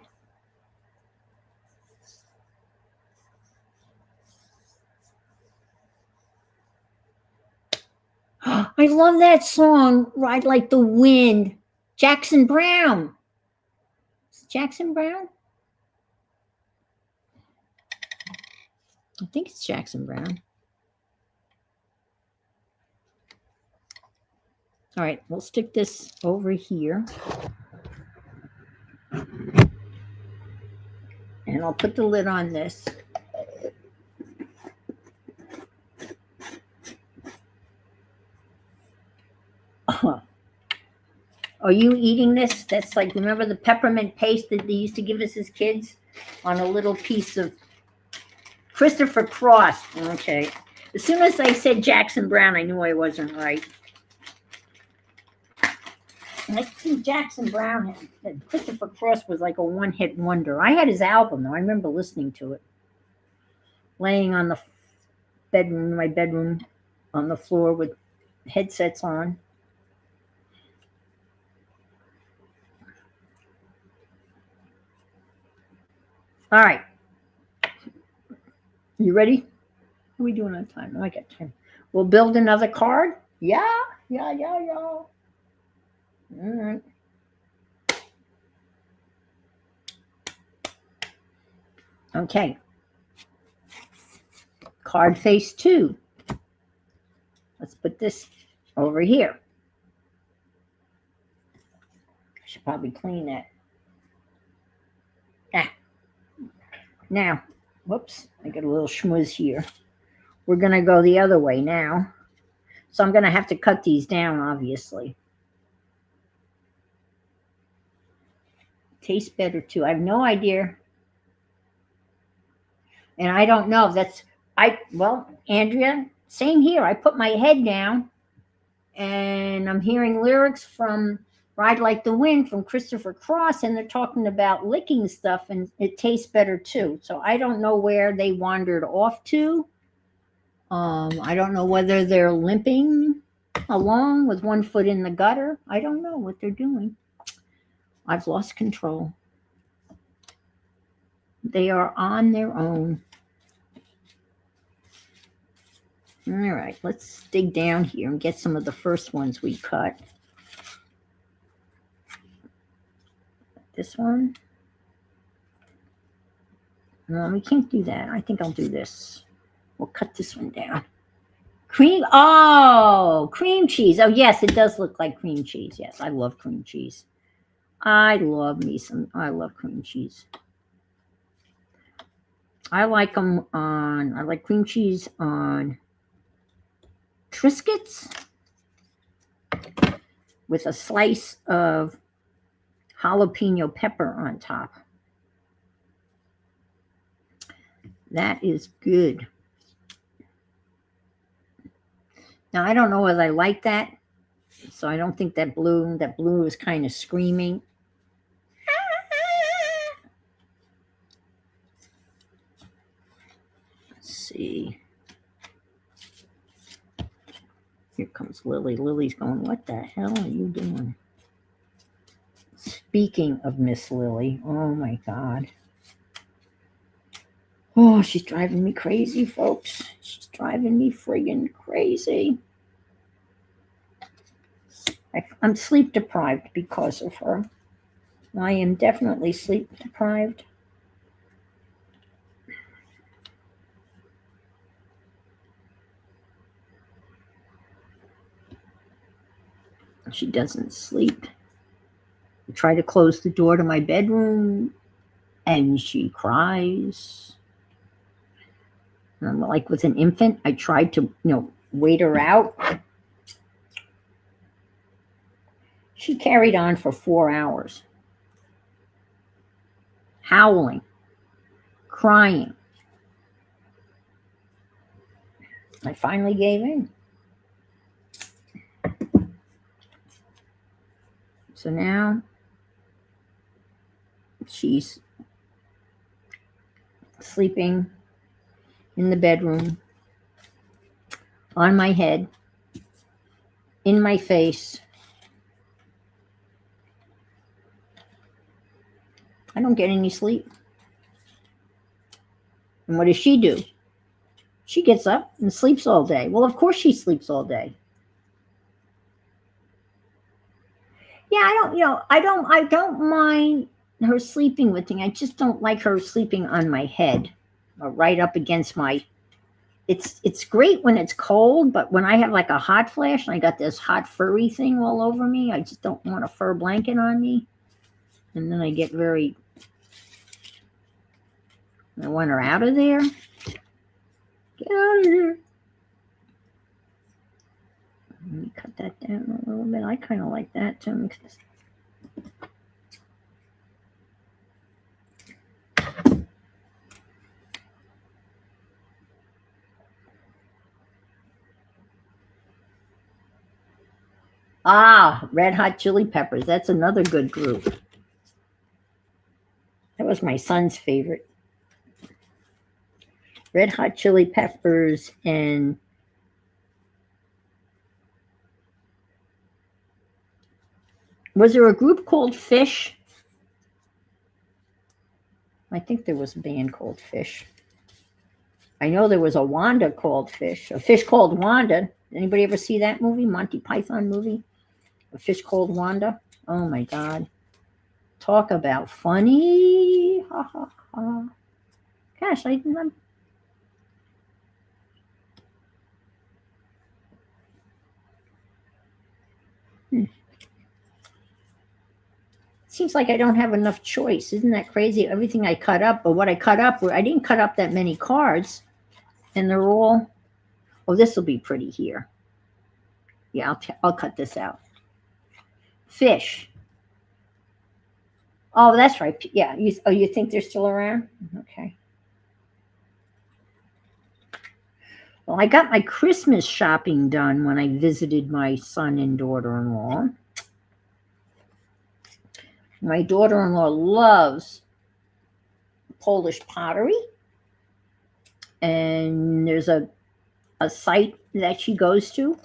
I love that song, Ride Like the Wind. Jackson Brown. Jackson Brown? I think it's Jackson Brown. All right, we'll stick this over here. And I'll put the lid on this. Are you eating this? That's like, remember the peppermint paste that they used to give us as kids on a little piece of Christopher Cross. Okay. As soon as I said Jackson Brown, I knew I wasn't right. I think Jackson Brown and Christopher Cross was like a one-hit wonder. I had his album though. I remember listening to it, laying on the bedroom, my bedroom, on the floor with headsets on. All right. You ready? How are we doing on time? Oh, I got time. We'll build another card. Yeah. All right. Okay. Card face 2. Let's put this over here. I should probably clean that. Now, whoops, I got a little schmuzz here. We're going to go the other way now. So I'm going to have to cut these down, obviously. Tastes better too. I have no idea. And I don't know. Well, Andrea, same here. I put my head down and I'm hearing lyrics from Ride Like the Wind from Christopher Cross, and they're talking about licking stuff, and it tastes better too. So I don't know where they wandered off to. I don't know whether they're limping along with one foot in the gutter. I don't know what they're doing. I've lost control. They are on their own. All right, let's dig down here and get some of the first ones we cut. This one. No, we can't do that. I think I'll do this. We'll cut this one down. Cream cheese. Oh, yes, it does look like cream cheese. Yes, I love cream cheese. I love cream cheese. I like cream cheese on Triscuits with a slice of jalapeno pepper on top. That is good. Now, I don't know whether I like that, so I don't think that blue is kind of screaming. Let's see. Here comes Lily. Lily's going, what the hell are you doing? Speaking of Miss Lily, oh my God. Oh, she's driving me crazy, folks. She's driving me friggin' crazy. I'm sleep deprived because of her. I am definitely sleep deprived. She doesn't sleep. I try to close the door to my bedroom and she cries. Like with an infant, I tried to, wait her out. She carried on for 4 hours, howling, crying. I finally gave in. So now she's sleeping in the bedroom, on my head, in my face. I don't get any sleep. And what does she do? She gets up and sleeps all day. Well, of course she sleeps all day. Yeah, I don't mind her sleeping with me. I just don't like her sleeping on my head or right up against my. It's great when it's cold, but when I have like a hot flash and I got this hot furry thing all over me, I just don't want a fur blanket on me. And then I get very. I want her out of there. Get out of here. Let me cut that down a little bit. I kind of like that too. Ah, Red Hot Chili Peppers. That's another good group. That was my son's favorite. Red Hot Chili Peppers and was there a group called Fish? I think there was a band called Fish. I know there was a Wanda called Fish. A Fish Called Wanda. Anybody ever see that movie? Monty Python movie? A Fish Called Wanda? Oh my God. Talk about funny. Ha ha ha. Gosh, I'm seems like I don't have enough choice. Isn't that crazy? Everything I cut up, but what I cut up, I didn't cut up that many cards, and they're all. Oh, this will be pretty here. Yeah, I'll cut this out. Fish. Oh, that's right. Yeah. You think they're still around? Okay. Well, I got my Christmas shopping done when I visited my son and daughter-in-law. My daughter-in-law loves Polish pottery. And there's a site that she goes to.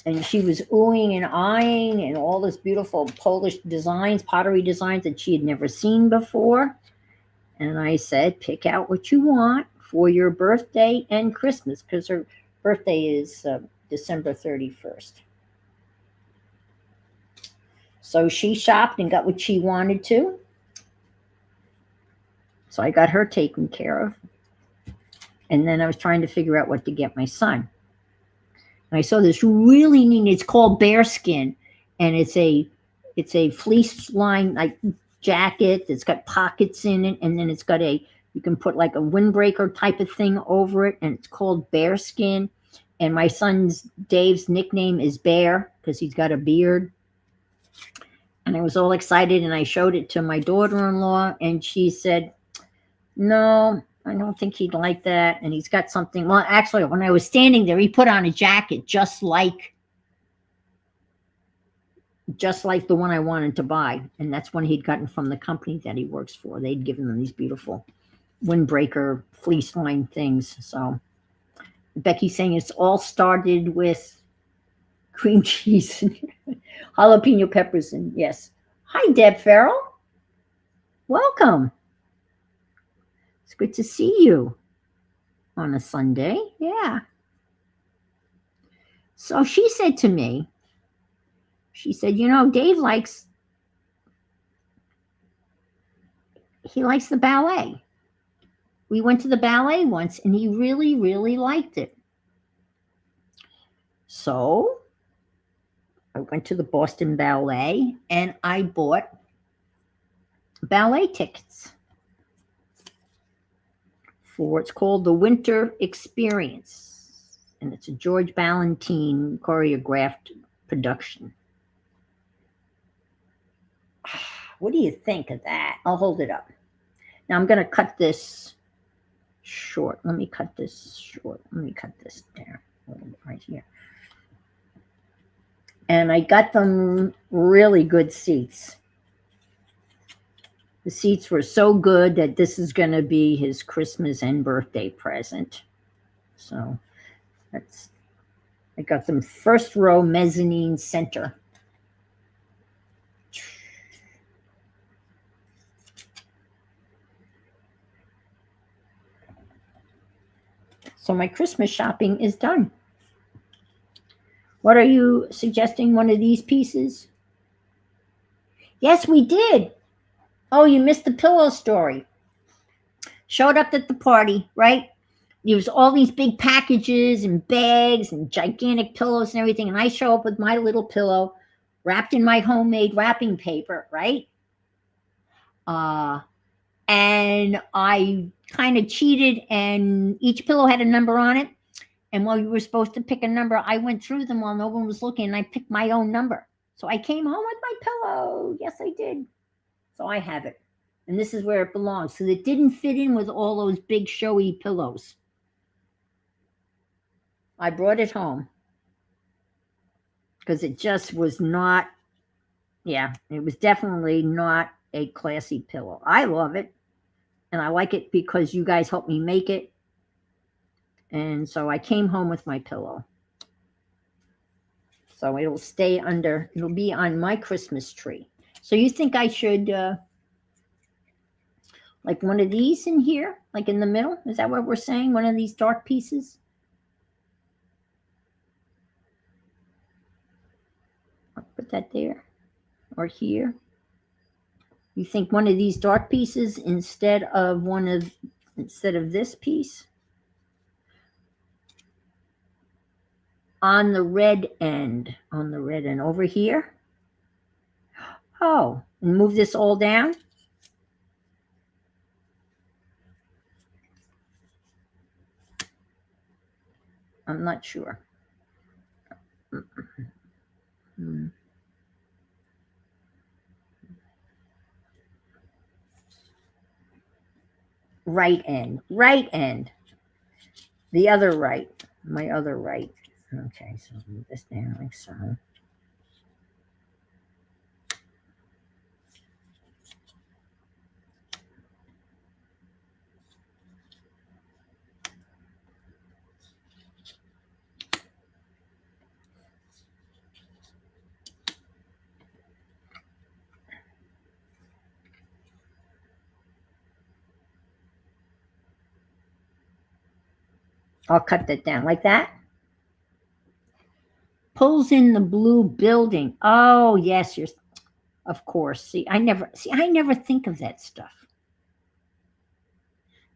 And she was oohing and eyeing and all this beautiful Polish designs, pottery designs that she had never seen before. And I said, pick out what you want for your birthday and Christmas, because her birthday is December 31st. So she shopped and got what she wanted to. So I got her taken care of. And then I was trying to figure out what to get my son. And I saw this really neat, it's called Bearskin. And it's a fleece lined like jacket that's got pockets in it. And then it's got you can put like a windbreaker type of thing over it. And it's called Bearskin. And my son's Dave's nickname is Bear because he's got a beard. And I was all excited and I showed it to my daughter-in-law and she said, no, I don't think he'd like that. And he's got something. Well, actually, when I was standing there, he put on a jacket just like the one I wanted to buy. And that's one he'd gotten from the company that he works for. They'd given him these beautiful windbreaker fleece line things. So Becky's saying it's all started with cream cheese, and jalapeno peppers, and yes. Hi, Deb Farrell. Welcome. It's good to see you on a Sunday. Yeah. So she said to me, she said, Dave he likes the ballet. We went to the ballet once and he really, really liked it. So I went to the Boston Ballet and I bought ballet tickets for it's called the Winter Experience. And it's a George Ballantyne choreographed production. What do you think of that? I'll hold it up. Now I'm going to cut this short. Let me cut this short. Let me cut this down a little bit right here. And I got them really good seats. The seats were so good that this is going to be his Christmas and birthday present. So I got them first row mezzanine center. So my Christmas shopping is done. What are you suggesting? One of these pieces? Yes, we did. Oh, you missed the pillow story. Showed up at the party, right? There was all these big packages and bags and gigantic pillows and everything. And I show up with my little pillow wrapped in my homemade wrapping paper, right? And I kind of cheated, and each pillow had a number on it. And while you were supposed to pick a number, I went through them while no one was looking, and I picked my own number. So I came home with my pillow. Yes, I did. So I have it. And this is where it belongs. So it didn't fit in with all those big showy pillows. I brought it home because it just was not, it was definitely not a classy pillow. I love it. And I like it because you guys helped me make it. And so I came home with my pillow. So it'll be on my Christmas tree. So you think I should, like one of these in here, like in the middle? Is that what we're saying? One of these dark pieces? I'll put that there or here. You think one of these dark pieces instead of this piece? On the red end over here. Oh, and move this all down. I'm not sure. Right end. The other right, my other right. Okay, so move this down like so. I'll cut that down like that. Pulls in the blue building. Oh, yes, of course. See, I never think of that stuff.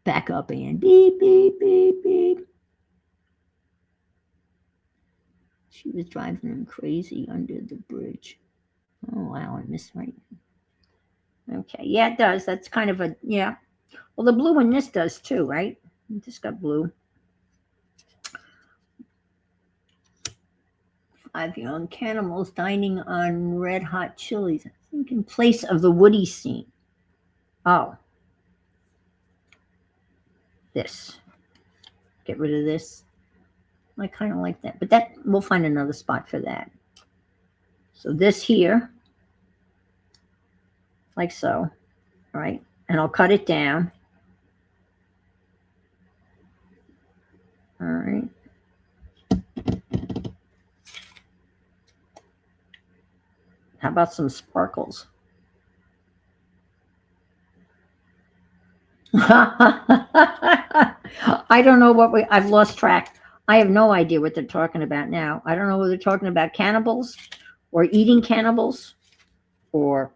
Back up and beep, beep, beep, beep. She was driving him crazy under the bridge. Oh, wow, I missed right. Okay, yeah, it does. That's kind of a, yeah. Well, the blue one, this does too, right? This got blue. 5 young cannibals dining on red hot chilies. I think in place of the Woody scene. Oh. This. Get rid of this. I kind of like that. But we'll find another spot for that. So this here. Like so. All right. And I'll cut it down. All right. about some sparkles? I don't know I've lost track. I have no idea what they're talking about now. I don't know whether they're talking about cannibals or eating cannibals or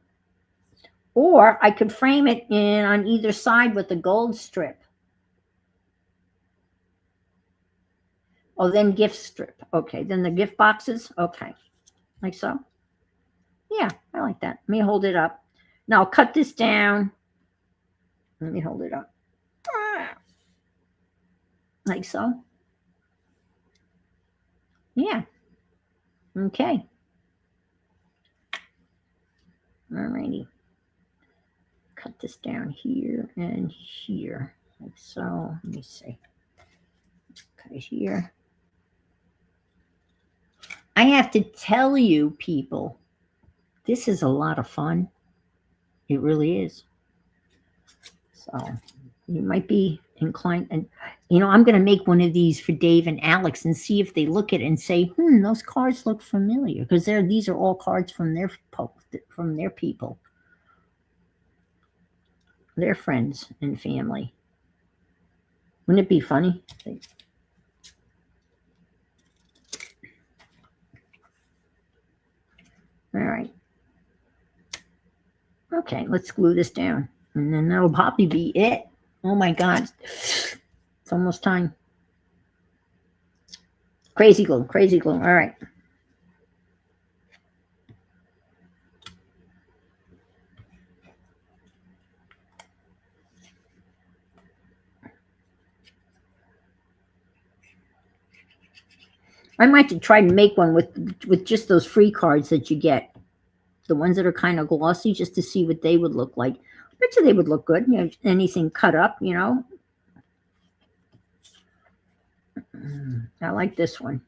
I could frame it in on either side with a gold strip. Oh, then gift strip. Okay, then the gift boxes. Okay, like so. Yeah, I like that. Let me hold it up. Now I'll cut this down. Let me hold it up. Like so. Yeah. Okay. Alrighty. Cut this down here and here. Like so. Let me see. Cut it here. I have to tell you, people, this is a lot of fun. It really is. So you might be inclined, and I'm going to make one of these for Dave and Alex and see if they look at it and say, those cards look familiar, because these are all cards from their people, their friends and family. Wouldn't it be funny? All right. Okay, let's glue this down, and then that'll probably be it. Oh my God, it's almost time. Crazy glue, crazy glue. All right. I might try to make one with just those free cards that you get, the ones that are kind of glossy, just to see what they would look like. I bet you they would look good. Anything cut up, I like this one.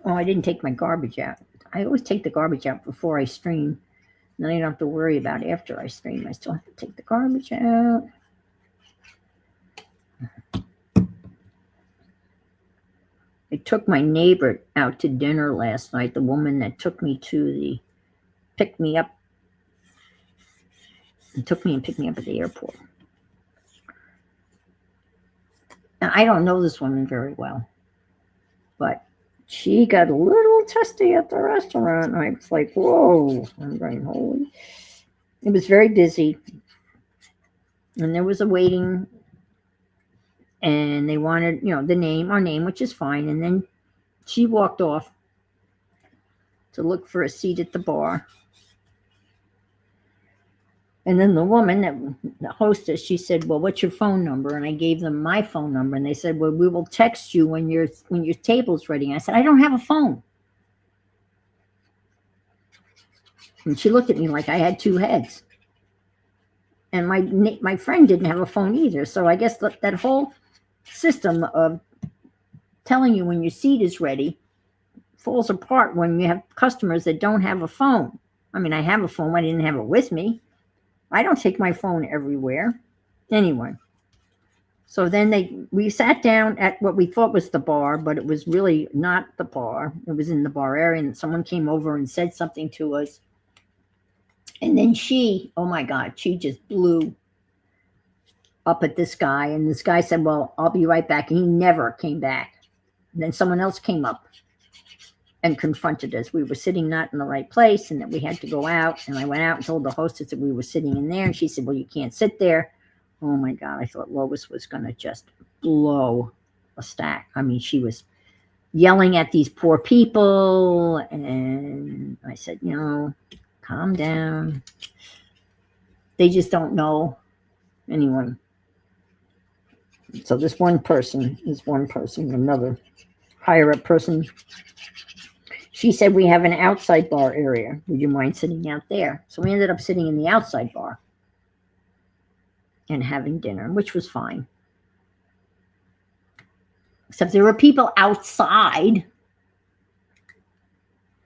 Oh, I didn't take my garbage out. I always take the garbage out before I stream. Then I don't have to worry about it after I stream. I still have to take the garbage out. I took my neighbor out to dinner last night, the woman that picked me up and picked me up at the airport. Now, I don't know this woman very well, but she got a little testy at the restaurant. I was like, whoa, I'm going, holy. It was very busy. And there was a waiting, and they wanted, our name, which is fine. And then she walked off to look for a seat at the bar. And then the woman, the hostess, she said, well, what's your phone number? And I gave them my phone number. And they said, well, we will text you when your table's ready. And I said, I don't have a phone. And she looked at me like I had two heads. And my friend didn't have a phone either. So I guess that whole system of telling you when your seat is ready falls apart when you have customers that don't have a phone. I mean, I have a phone. I didn't have it with me. I don't take my phone everywhere. Anyway, so then we sat down at what we thought was the bar, but it was really not the bar. It was in the bar area, and someone came over and said something to us. And then oh my God, she just blew up at this guy. And this guy said, well, I'll be right back. And he never came back. And then someone else came up and confronted us. We were sitting not in the right place and that we had to go out. And I went out and told the hostess that we were sitting in there. And she said, well, you can't sit there. Oh my God. I thought Lois was going to just blow a stack. I mean, she was yelling at these poor people. And I said, calm down. They just don't know anyone. So this one person, another higher up person, she said, we have an outside bar area. Would you mind sitting out there? So we ended up sitting in the outside bar and having dinner, which was fine. Except there were people outside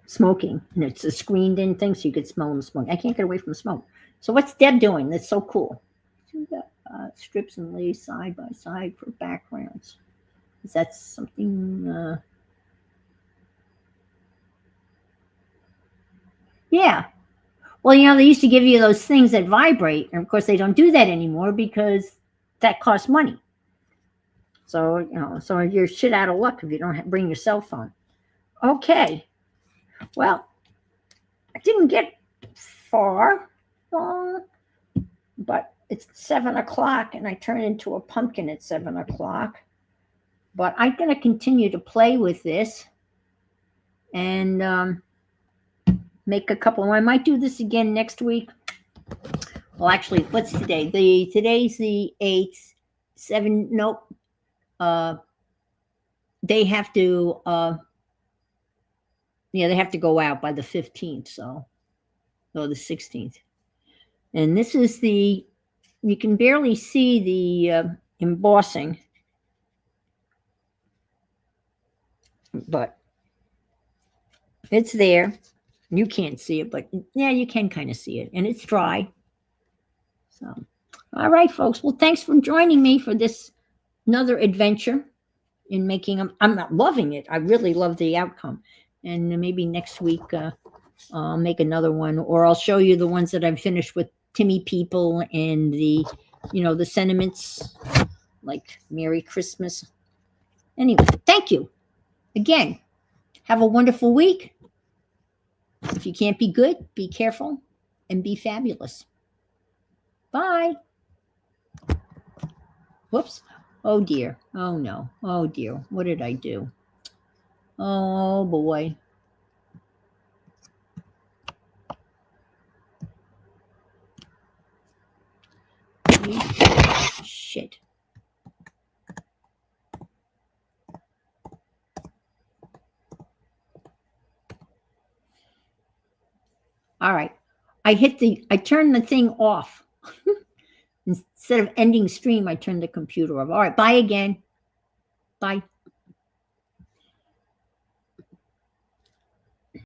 smoking, and it's a screened in thing, so you could smell them smoking. I can't get away from smoke. So what's Deb doing? That's so cool. Strips and lays side by side for backgrounds. Is that something? Yeah. Well, they used to give you those things that vibrate, and of course they don't do that anymore because that costs money. So so you're shit out of luck if you don't bring your cell phone. Okay. Well, I didn't get far, but it's 7 o'clock, and I turn into a pumpkin at 7 o'clock. But I'm going to continue to play with this and make a couple. I might do this again next week. Well, actually, what's today? Today's the 8th. 7. Nope. They have to. They have to go out by the 15th. So the 16th. And this is you can barely see the embossing, but it's there. You can't see it, but yeah, you can kind of see it, and it's dry. So, all right, folks. Well, thanks for joining me for this another adventure in making them. I'm not loving it. I really love the outcome, and maybe next week I'll make another one, or I'll show you the ones that I've finished with Timmy people and the sentiments like Merry Christmas. Anyway, thank you again. Have a wonderful week. If you can't be good, be careful and be fabulous. Bye. Whoops. Oh dear. Oh no. Oh dear. What did I do? Oh boy. Shit. All right. I turned the thing off. Instead of ending stream, I turned the computer off. All right. Bye again. Bye.